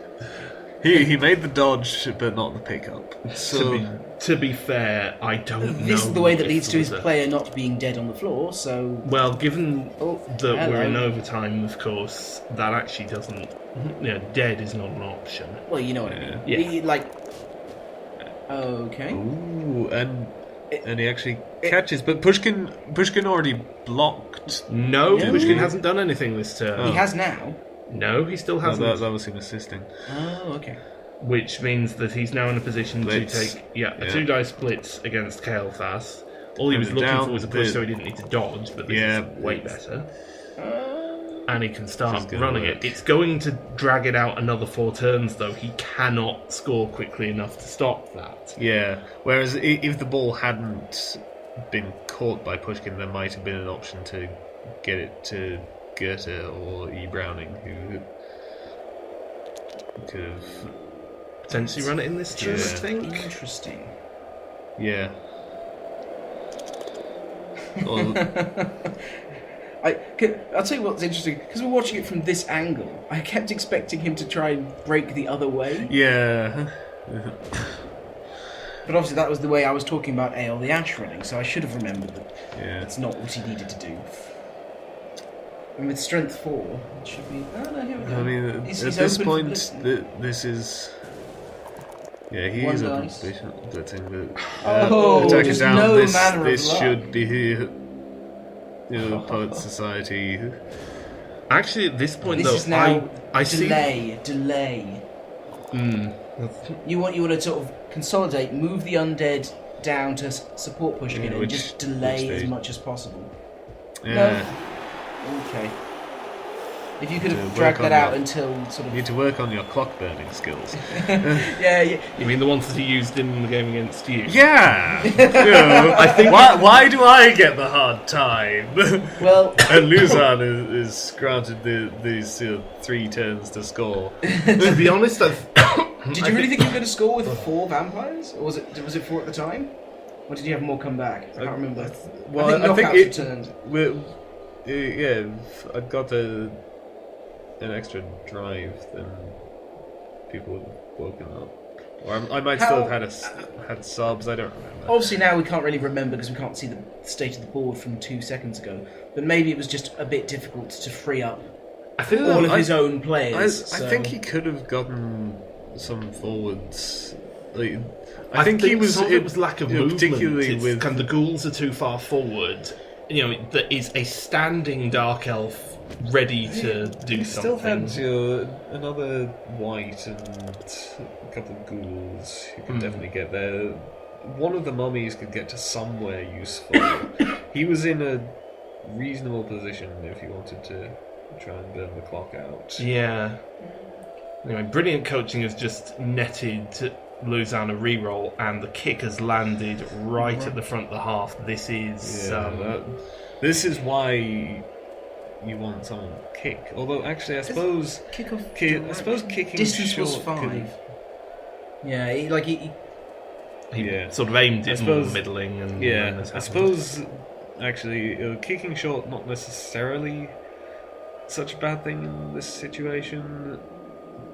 He made the dodge, but not the pickup. So To be fair, I don't know. This is the way that if leads to there his was a- player not being dead on the floor, so... Well, given that hello. we're in overtime, of course, that actually doesn't. Dead is not an option. Well, you know what I mean. Yeah. Okay. ooh, and And he actually catches, but Pushkin already blocked. No, Yeah. Pushkin hasn't done anything this turn. He has now. No, he still Oh, hasn't. that was him assisting. Oh, okay. Which means that he's now in a position Blitz. to take a 2-dice blitz against Kael'thas. All he was And looking down for was a push, the- so he didn't need to dodge. But this Yeah, is way better. And he can This start is gonna running work. it. It's going to drag it out another 4 turns, though. He cannot score quickly enough to stop that. Yeah. Whereas if the ball hadn't been caught by Pushkin, there might have been an option to get it to Goethe or E. Browning, who could have. Potentially run it in this turn, I Yeah. think. Interesting. Yeah. Or, I'll tell you what's interesting, because we're watching it from this angle, I kept expecting him to try and break the other way, yeah. but obviously that was the way I was talking about Ale the Ash running, so I should have remembered that Yeah. that's not what he needed to do. And with strength 4, it should be... Oh no, here we go. I mean, at He's this open for point, blitzing. this is. Yeah, he One is open dice. for blitzing, but Oh, attack just it down. no This manner of this luck. should be Poet Society. Actually, at this point, This though, is now I see. delay. Mm. You want to sort of consolidate, move the undead down to support Pushkin, Yeah, and which- just delay which as they- much as possible. Yeah, Okay. If you could To have work dragged on that out your- until sort you of... need to work on your clock burning skills. Yeah, You mean the ones that he used in the game against you? Yeah, you know, I think. Why do I get the hard time? well, And Luzan is granted these 3 turns to score. To be honest, I've. did you really think you were going to score with 4 vampires? Or was it 4 at the time? Or did you have more come back? I can't remember. Well, I think knockouts returned. Yeah, I'd got an extra drive, then people would have woken up. Or I might still have had subs. I don't remember. Obviously now we can't really remember because we can't see the state of the board from 2 seconds ago. But maybe it was just a bit difficult to free up I think all of I- his own players. I so- think he could have gotten some forwards. Like, I think he was. Some of it was lack of movement. particularly It's with. kind of the ghouls are too far forward. You know, there is a standing dark elf ready to do Still something. had another white and a couple of ghouls who could definitely get there. One of the mummies could get to somewhere useful. He was in a reasonable position if he wanted to try and burn the clock out. Yeah. Anyway, brilliant coaching has just netted Luzan a reroll, and the kick has landed right at the front of the half. This is This is why you want someone to kick. Although, actually, I suppose I suppose kicking distance short was 5. could- Yeah, he Yeah. sort of aimed I it suppose- more middling, and Yeah, this I happened. suppose actually kicking short not necessarily such a bad thing in this situation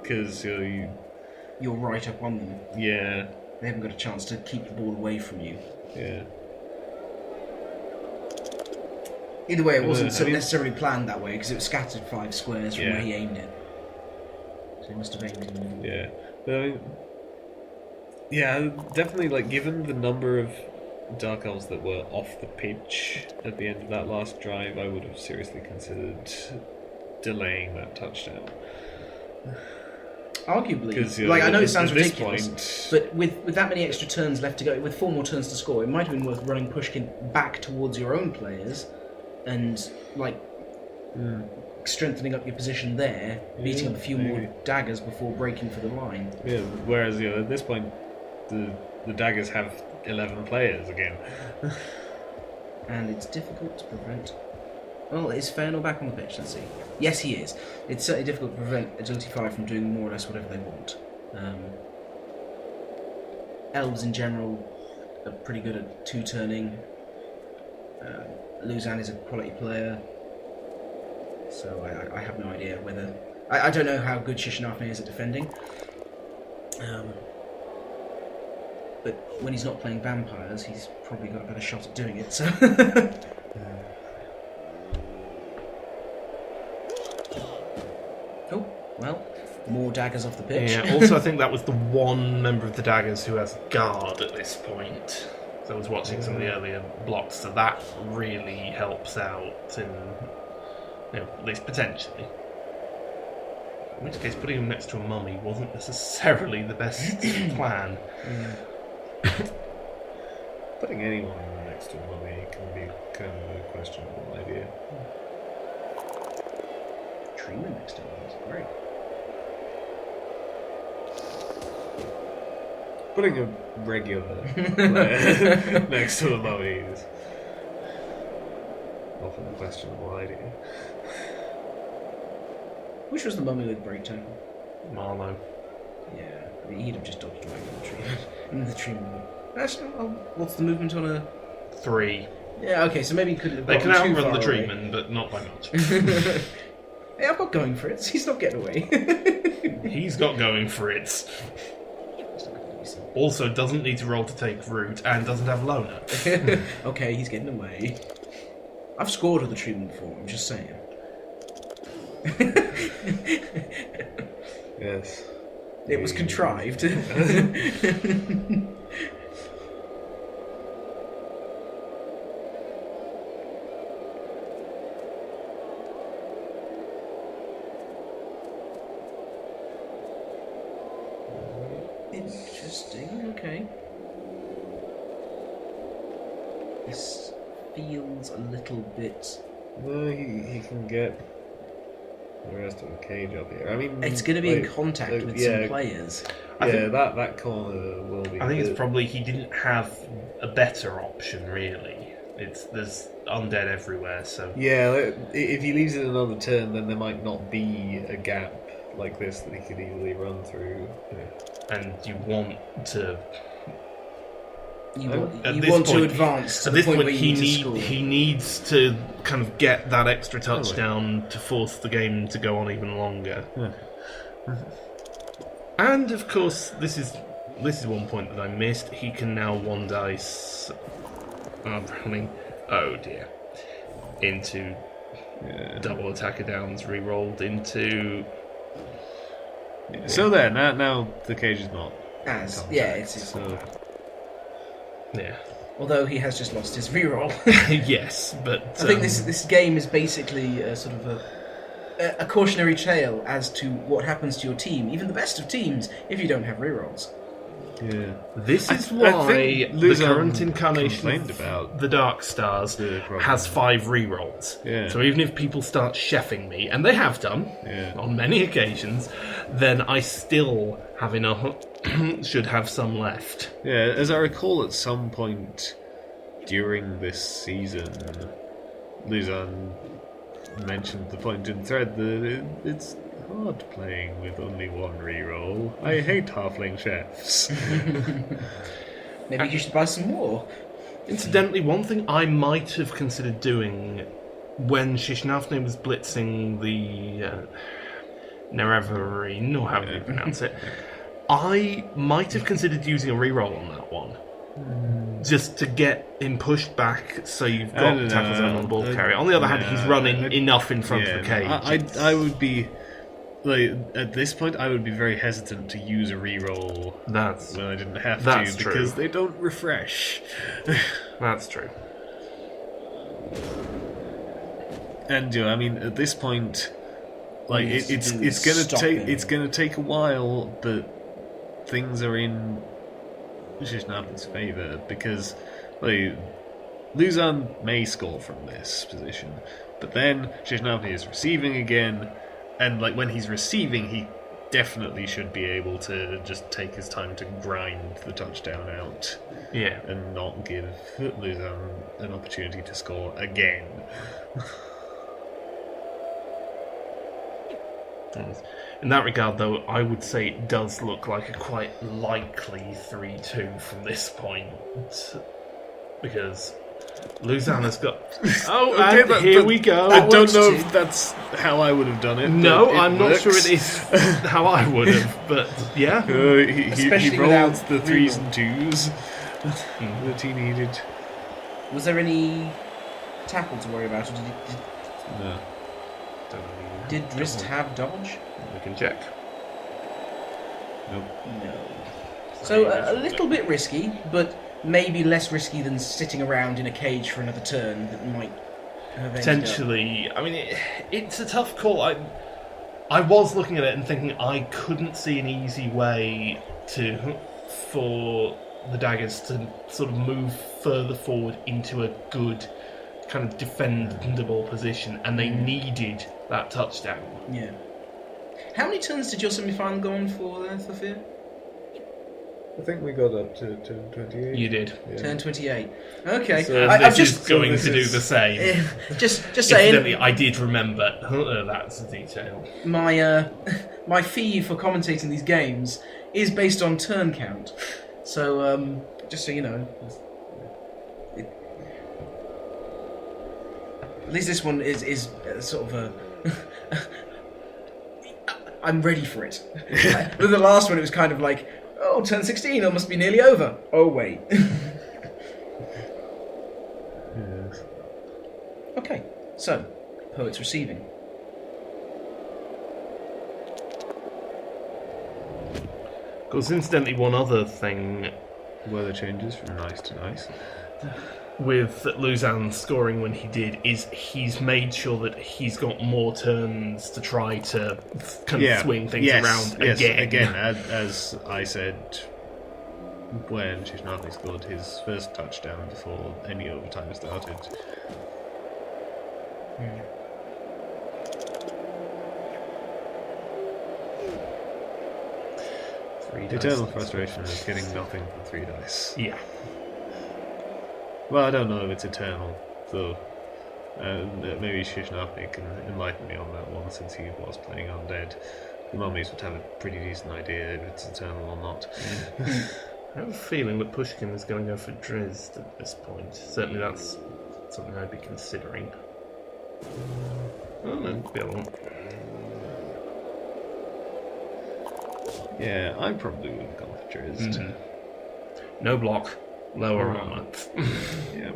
because you're right up on them. yeah. They haven't got a chance to keep the ball away from you. Yeah. Either way, it wasn't I mean- necessarily planned that way because it was scattered 5 squares from Yeah. where he aimed it. So he must have aimed in the middle. Yeah. But I mean, yeah, definitely, like, given the number of Dark Elves that were off the pitch at the end of that last drive, I would have seriously considered delaying that touchdown. Arguably, 'Cause, like I know it at sounds this ridiculous, point- but with that many extra turns left to go, with 4 more turns to score, it might have been worth running Pushkin back towards your own players, and like strengthening up your position there, beating up a few more daggers before breaking for the line. Yeah, whereas at this point, the daggers have 11 players again. And it's difficult to prevent. Well, is Fëanor back on the pitch? Let's see. Yes, he is. It's certainly difficult to prevent Agility 5 from doing more or less whatever they want. Elves in general are pretty good at 2-turning. Luzan is a quality player. So I have no idea whether... I don't know how good Shishinafne is at defending. But when he's not playing vampires, he's probably got a better shot at doing it, so... Oh, well, more daggers off the pitch. Yeah, also I think that was the one member of the Daggers who has guard at this point. I was watching some of the earlier blocks, so that really helps out in, at least potentially. In which case, putting him next to a mummy wasn't necessarily the best plan. Putting anyone next to a mummy can be kind of a questionable idea. Treeman next to him is great. Putting a regular player next to a mummy is often a questionable idea. Which was the mummy with break tackle? Marlowe. Yeah, he'd have just dodged away from the tree. And the tree mummy. Actually, what's the movement on a 3. Yeah, okay, so maybe he couldn't have They gotten can too outrun far the away. treatment, but not by much. Hey, I've got going for it. He's not getting away. He's got going for it. Also, doesn't need to roll to take root, and doesn't have loner. Okay, he's getting away. I've scored with the treatment before, I'm just saying. Yes. It was contrived. Interesting, okay. This feels a little bit... No, he can get the rest of the cage up here. I mean, It's going to be in contact with some players. That corner will be. I think it's probably he didn't have a better option, really. There's undead everywhere, so... Yeah, if he leaves it another turn, then there might not be a gap like this that he could easily run through. And you want to... You At this want to point- advance to At the this point point, where you need to score. he needs to kind of get that extra touchdown to force the game to go on even longer. And of course, this is one point that I missed. He can now one dice. Running. Oh dear. Into double attacker downs re-rolled into. So there, now the cage is not. It's So Yeah. although he has just lost his reroll. Yes, but I think this game is basically a sort of a cautionary tale as to what happens to your team, even the best of teams, if you don't have rerolls. yeah, this is I why think the Luzon current incarnation complained of about the Dark Stars the problem. has 5 rerolls. Yeah. So even if people start chefing me, and they have done on many occasions, then I still have enough. Should have some left. Yeah, as I recall, at some point during this season, Luzon mentioned the point in thread that it's hard playing with only one reroll. I hate halfling chefs. Maybe you should buy some more. Incidentally, one thing I might have considered doing when Shishnafne was blitzing the Nerevarine, or however you pronounce it, I might have considered using a reroll on that one. Just to get him pushed back so you've got tackle zone on the ball carrier. On the other hand, he's running enough in front of the cage. I would be... Like, at this point, I would be very hesitant to use a reroll when I didn't have to, because they don't refresh. That's true. And I mean, at this point, like it's gonna take a while, but things are in Shishnap's favour because like Luzon may score from this position, but then Shishnap is receiving again. And like when he's receiving, he definitely should be able to just take his time to grind the touchdown out. Yeah. And not give Luzon an opportunity to score again. In that regard, though, I would say it does look like a quite likely 3-2 from this point. Because Luzon has got... Oh, okay, and here we go. I don't know if that's how I would have done it. No, I'm works. not sure it is how I would have, but yeah. He rolled the 3s and 2s that he needed. Was there any tackle to worry about? Or No. Did Drist have dodge? We can check. Nope. No. So a little bit risky, but maybe less risky than sitting around in a cage for another turn that might have ended Potentially. I mean, it's a tough call. I was looking at it and thinking I couldn't see an easy way for the daggers to sort of move further forward into a good kind of defendable position, and they needed that touchdown. Yeah. How many turns did your semi-final go on for there, Thufir? I think we got up to turn 28. You did. Yeah. Turn 28. Okay. So I'm this just is going to do the same. just saying. Incidentally, I did remember. That's a detail. My fee for commentating these games is based on turn count. So just so you know. At least this one is sort of a... I'm ready for it. With the last one, it was kind of like, oh, turn 16, it must be nearly over. Oh, wait. Yes. Okay, so, Poets receiving. Of course, incidentally, one other thing Weather changes from nice to nice. with Luzan scoring when he did is he's made sure that he's got more turns to try to kind of swing things around again. As I said when Shishnati scored his first touchdown before any overtime started. The eternal frustration of getting nothing from 3 dice. Yeah. Well, I don't know if it's eternal, though. Maybe Shishnati can enlighten me on that one, since he was playing undead. The mummies would have a pretty decent idea if it's eternal or not. I have a feeling that Pushkin is going to go for Drizzt at this point. Certainly that's something I'd be considering. Oh no, the other one. Yeah, I probably would have gone for Drizzt. No block, lower armor. Yeah.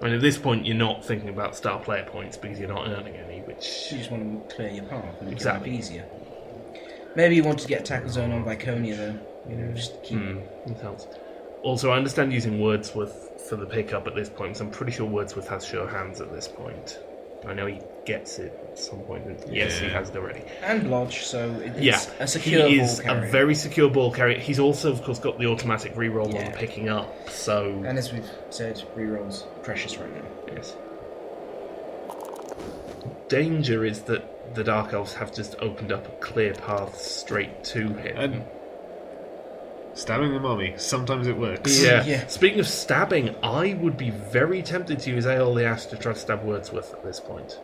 I mean, at this point, you're not thinking about star player points because you're not earning any, which... You just want to clear your path and make Exactly. it easier. Maybe you want to get a tackle zone on Viconia, though. You know, just keep... It helps. Also, I understand using Wordsworth for the pickup at this point, because I'm pretty sure Wordsworth has sure hands at this point. I know he gets it at some point. Yes, he has it already. And Lodge, so it's a secure he ball is carrier. a very secure ball carrier. He's also, of course, got the automatic reroll Yeah. on picking up, so... And as we've said, rerolls precious right now. Yes. Danger is that the Dark Elves have just opened up a clear path straight to him. And stabbing the mummy, sometimes it works. Yeah. Speaking of stabbing, I would be very tempted to use Aeol the Ash to try to stab Wordsworth at this point.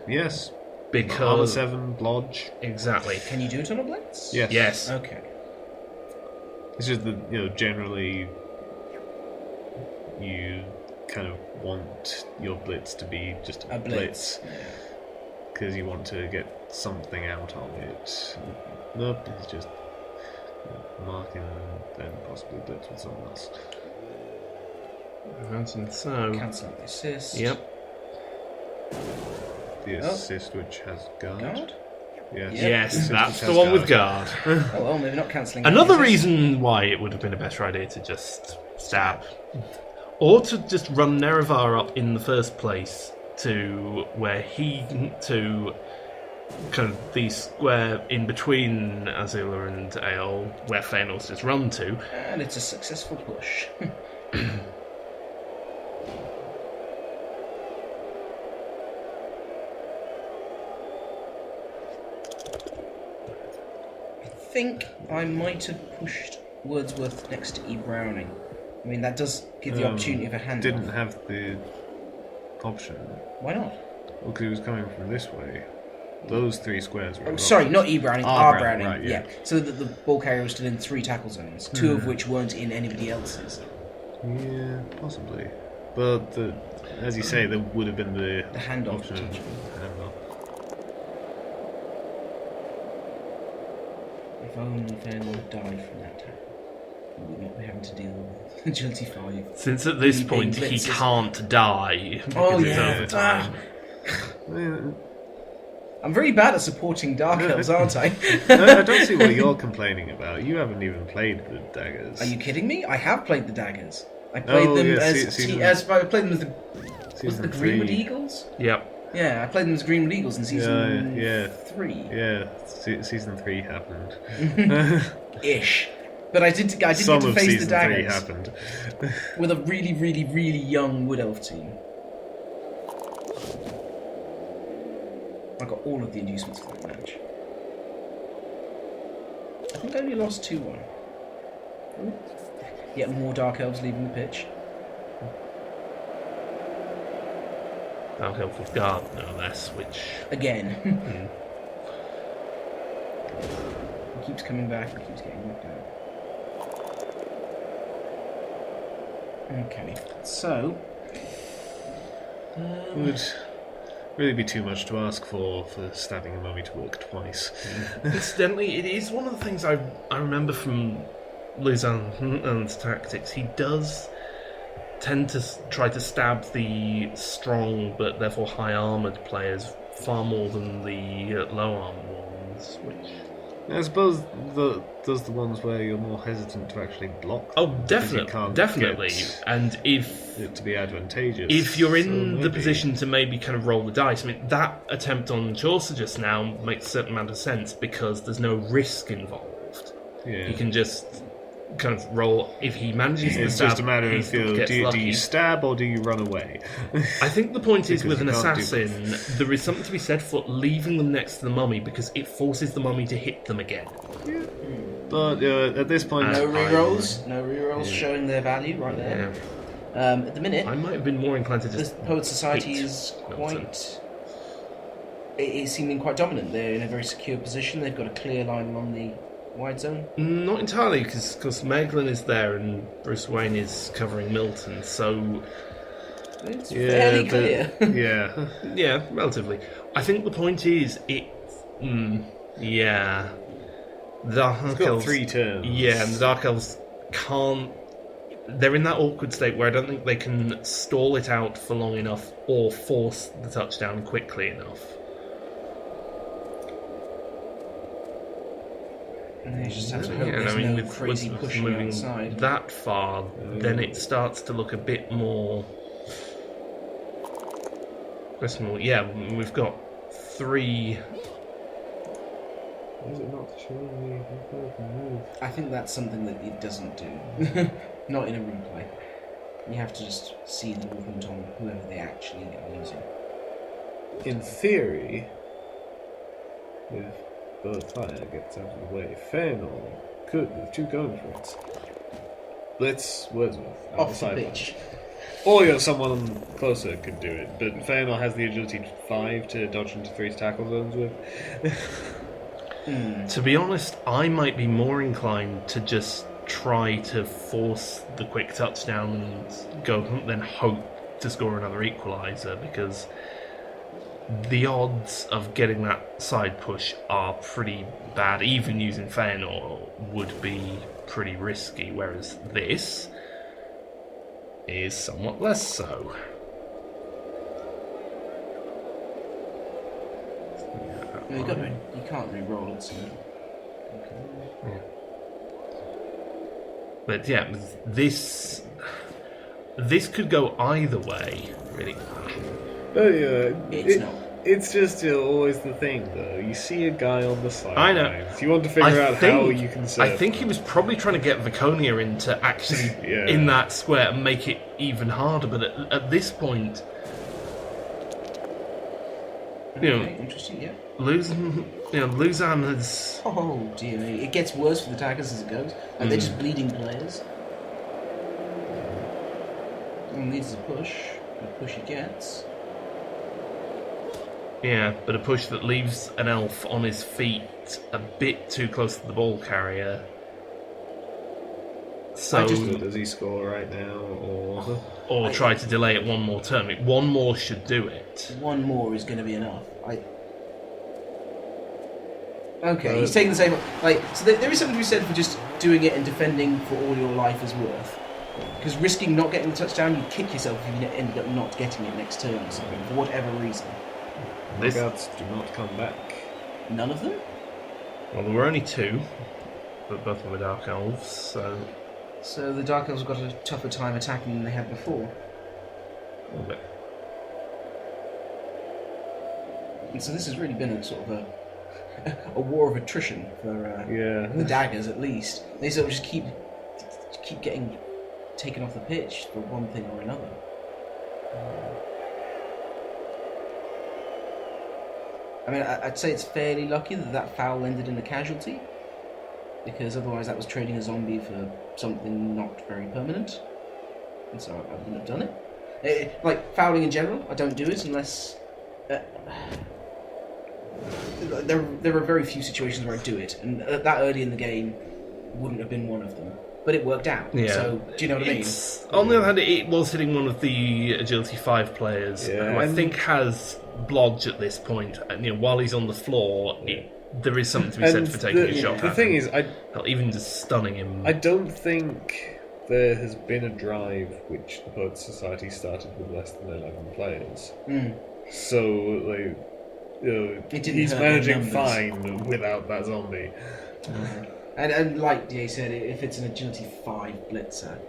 Yes. Armor Because... 7, Lodge. Exactly. Can you do it on a Blitz? Yes. Yes. Okay. It's just that, generally you kind of want your blitz to be just a blitz. Because you want to get something out of it. Nope, it's just marking and then possibly blitz with someone else. And so... Cancel out the assist. Yep. The assist which has guard. Guard? Yes. Yes, Assist that's which the has one with guard. Oh, well, maybe not cancelling. Another the assist. reason why it would have been a better idea to just stab. Or to just run Nerevar up in the first place to where to kind of the square in between Azula and Aeol, where Feanor's just run to. And it's a successful push. I think I might have pushed Wordsworth next to E. Browning. I mean, that does give the opportunity of a handoff. Didn't have the option. Why not? Well, because he was coming from this way. Those 3 squares were... Oh, sorry, not E. Browning, R. R. Browning. Browning, right, yeah. So that the ball carrier was still in 3 tackle zones, 2 of which weren't in anybody else's. Yeah, possibly. But, as you say, there would have been the handoff option of potential. handoff. If only Fairlawn had died from that tackle, we would not be having to deal with Agility 5. Since at this Being point he blitzes. can't die because Oh, it's yeah. overtime. I'm very bad at supporting Dark Elves, aren't I? I don't see what you're complaining about. You haven't even played the daggers. Are you kidding me? I have played the daggers. I played them yeah, I played them as the season Greenwood 3. Eagles. Yep. Yeah, I played them as Greenwood Eagles in season Yeah. 3. Yeah, season 3 happened. Ish. But I did get Some to of face the season 3 Daggers happened. with a really, really, really young Wood Elf team. I got all of the inducements for that match. I think I only lost 2-1. Yet more Dark Elves leaving the pitch. Dark Elf with Guard, no less, which... Again. He keeps coming back and keeps getting knocked out. Okay, so... Would really be too much to ask for stabbing a mummy to work twice. Incidentally, it is one of the things I remember from Luzan's tactics. He does tend to try to stab the strong but therefore high armoured players far more than the low armoured ones, which... I suppose those the ones where you're more hesitant to actually block. Oh, because you can't definitely. get And if it to be advantageous, if you're in so the maybe. position to maybe kind of roll the dice, I mean, that attempt on Chaucer just now makes a certain amount of sense because there's no risk involved. Yeah. He can just kind of roll. If he manages to It's stab, just a matter he of still do gets lucky. you stab or do you run away? I think the point is Because with an you can't do assassin, there is something to be said for leaving them next to the mummy because it forces the mummy to hit them again. But at this point, No rerolls showing their value right there. Yeah. At the minute, I might have been more inclined to the just. Poet Society hate is Milton. quite... It is seeming quite dominant. They're in a very secure position. They've got a clear line along the wide zone. Not entirely, because Meglin is there and Bruce Wayne is covering Milton, so It's fairly clear. Yeah. yeah, relatively. I think the point is the Dark It's got Elves, 3 turns. yeah, and the Dark Elves can't. They're in that awkward state where I don't think they can stall it out for long enough or force the touchdown quickly enough. And they just have to hope Yeah, and there's I mean, no with crazy pushing moving outside. that far, then it starts to look a bit more questionable. Yeah, we've got 3. Is it not showing me how I can move? I think that's something that it doesn't do. Not in a replay. You have to just see the movement on whoever they actually are using. In theory, if Bird Fire gets out of the way, Fëanor could with 2 going for it. Blitz Wordsworth out Off the sideline. pitch. Or someone closer could do it, but Fëanor has the agility 5 to dodge into 3 tackle zones with. To be honest, I might be more inclined to just try to force the quick touchdown and go, then hope to score another equaliser, because the odds of getting that side push are pretty bad. Even using Fëanor would be pretty risky, whereas this is somewhat less so. You can't re-roll it, so... But yeah, this could go either way, really. But It's not. It's just always the thing, though. You see a guy on the sidelines. I know. You want to figure out how you can serve. I think he was probably trying to get Viconia in to actually Yeah. in that square and make it even harder. But at this point, you know, Okay, interesting, yeah. Luzan has. Oh dear me. It gets worse for the Daggers as it goes. And they're just bleeding players. And needs a push. A push he gets. Yeah, but a push that leaves an elf on his feet a bit too close to the ball carrier. So, Does he score right now, or try to delay it one more turn. One more should do it. One more is going to be enough. Okay, he's taking the same... so there is something to be said for just doing it and defending for all your life is worth. Because risking not getting the touchdown, you kick yourself if you end up not getting it next turn or something, for whatever reason. Knockouts do not come back. None of them? Well, there were only 2, but both of them were Dark Elves, so... So the Dark Elves have got a tougher time attacking than they had before. A little bit. And so this has really been a sort of a war of attrition for the Daggers, at least. They sort of just keep getting taken off the pitch for one thing or another. I mean, I'd say it's fairly lucky that foul ended in a casualty, because otherwise that was trading a zombie for something not very permanent, and so I wouldn't have done it. Like, fouling in general, I don't do it unless... there are very few situations where I do it, and that early in the game wouldn't have been one of them. But it worked out, so do you know what I mean? On the other hand, it was hitting one of the Agility 5 players, who I think has blodge at this point. And, while he's on the floor, there is something to be said for taking a shot. The thing is, even just stunning him. I don't think there has been a drive which the Poets Society started with less than 11 players. So, like, he's managing fine without that zombie. And like DA said, if it's an Agility 5 blitzer,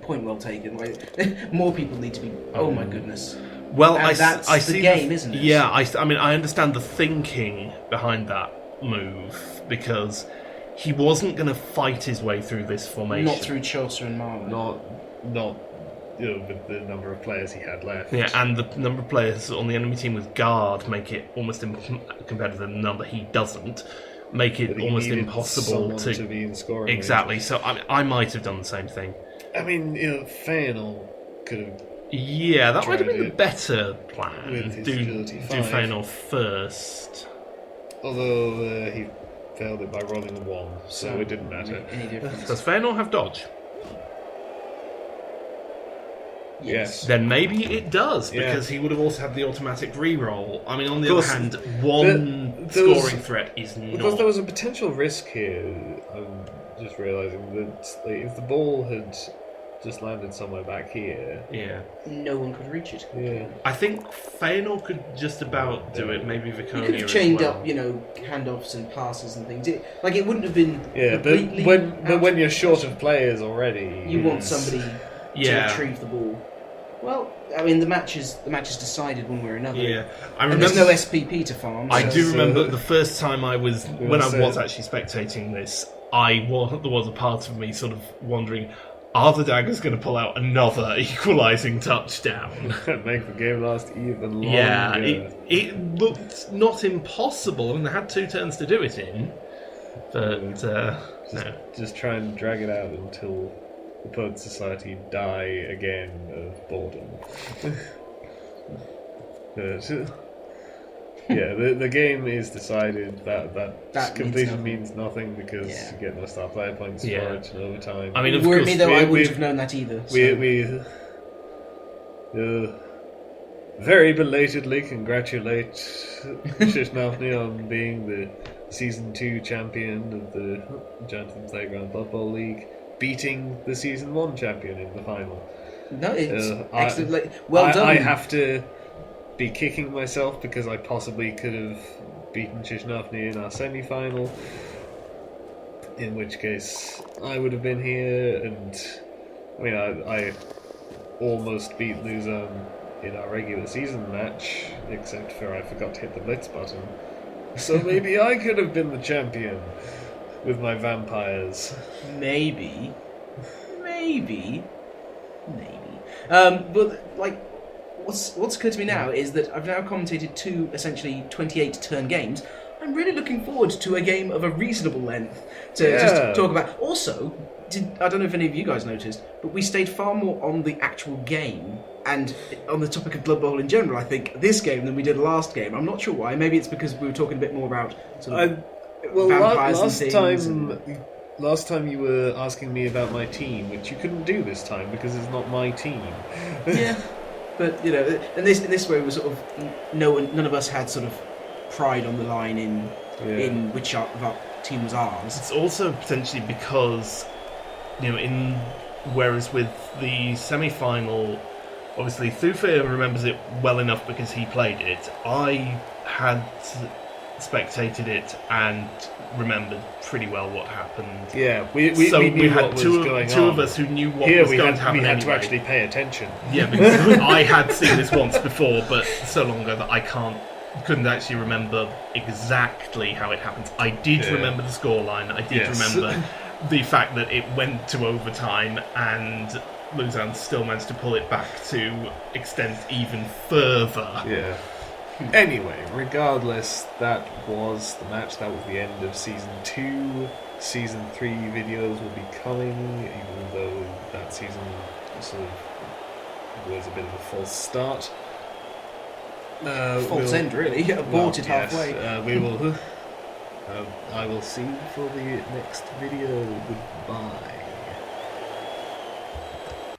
point well taken. Like, more people need to be. Oh my goodness. Well, that's I the see game, isn't it? Yeah, I mean, I understand the thinking behind that move, because he wasn't going to fight his way through this formation. Not through Chaucer and Marlowe. Not with the number of players he had left. Yeah, and the number of players on the enemy team with guard make it almost compared to the number he doesn't. Make it almost impossible to be in scoring. Exactly. So I might have done the same thing. I mean, Fëanor could have. Yeah, that might have been the better plan. Do Fëanor first. Although he failed it by rolling a 1, so it didn't matter. Any difference? Does Fëanor have dodge? Yes. Then maybe it does, because he would have also had the automatic reroll. I mean, on the other hand, one scoring threat is not. Because there was a potential risk here. I'm just realising that if the ball had just landed somewhere back here, no one could reach it. Yeah, I think Fëanor could just about do it. Maybe Viconia. You could have chained up, handoffs and passes and things. It wouldn't have been. Yeah, but when you're short of players already, you want somebody to retrieve the ball. Well, I mean, the match is decided one way or another. Yeah, I remember. And there's no SPP to farm. I do remember the first time I was actually spectating this. There was a part of me sort of wondering, are the Daggers going to pull out another equalising touchdown? Make the game last even longer. Yeah, it looked not impossible. I mean, they had 2 turns to do it in, but no. Just try and drag it out until the Poets Society die again of boredom. The game is decided that completion means nothing because you get no star player points for it in overtime. I mean, of were course, it me though, I wouldn't have known that either. So. We very belatedly congratulate Shishnafni on being the Season 2 champion of the Jonathan Playground Blood Bowl League, beating the Season 1 champion in the final. No, it's excellent. Well done. I have to be kicking myself because I possibly could have beaten Shishnafni in our semi-final, in which case I would have been here, and I mean I almost beat Luzon in our regular season match, except for I forgot to hit the blitz button. So maybe I could have been the champion with my vampires. Maybe. But like, what's occurred to me now is that I've now commentated 2 essentially 28-turn games. I'm really looking forward to a game of a reasonable length to just talk about. Also, I don't know if any of you guys noticed, but we stayed far more on the actual game and on the topic of Blood Bowl in general, I think, this game than we did last game. I'm not sure why. Maybe it's because we were talking a bit more about sort of vampires and things. Last time you were asking me about my team, which you couldn't do this time because it's not my team. Yeah, but in this way, we sort of none of us had sort of pride on the line in which of our team was ours. It's also potentially because whereas with the semi-final, obviously Thufir remembers it well enough because he played it. I had spectated it and remembered pretty well what happened. Yeah, we knew had what was two going on. of us who knew what Here was going to happen. we had to anyway. actually pay attention. Yeah, because I had seen this once before, but so long ago that I couldn't actually remember exactly how it happens. I did remember the scoreline. I did remember the fact that it went to overtime and Luzon still managed to pull it back to extend even further. Yeah. Anyway, regardless, that was the match. That was the end of Season 2. Season 3 videos will be coming, even though that season sort of was a bit of a false start. False end, really. Aborted halfway. We will. I will see you for the next video. Goodbye.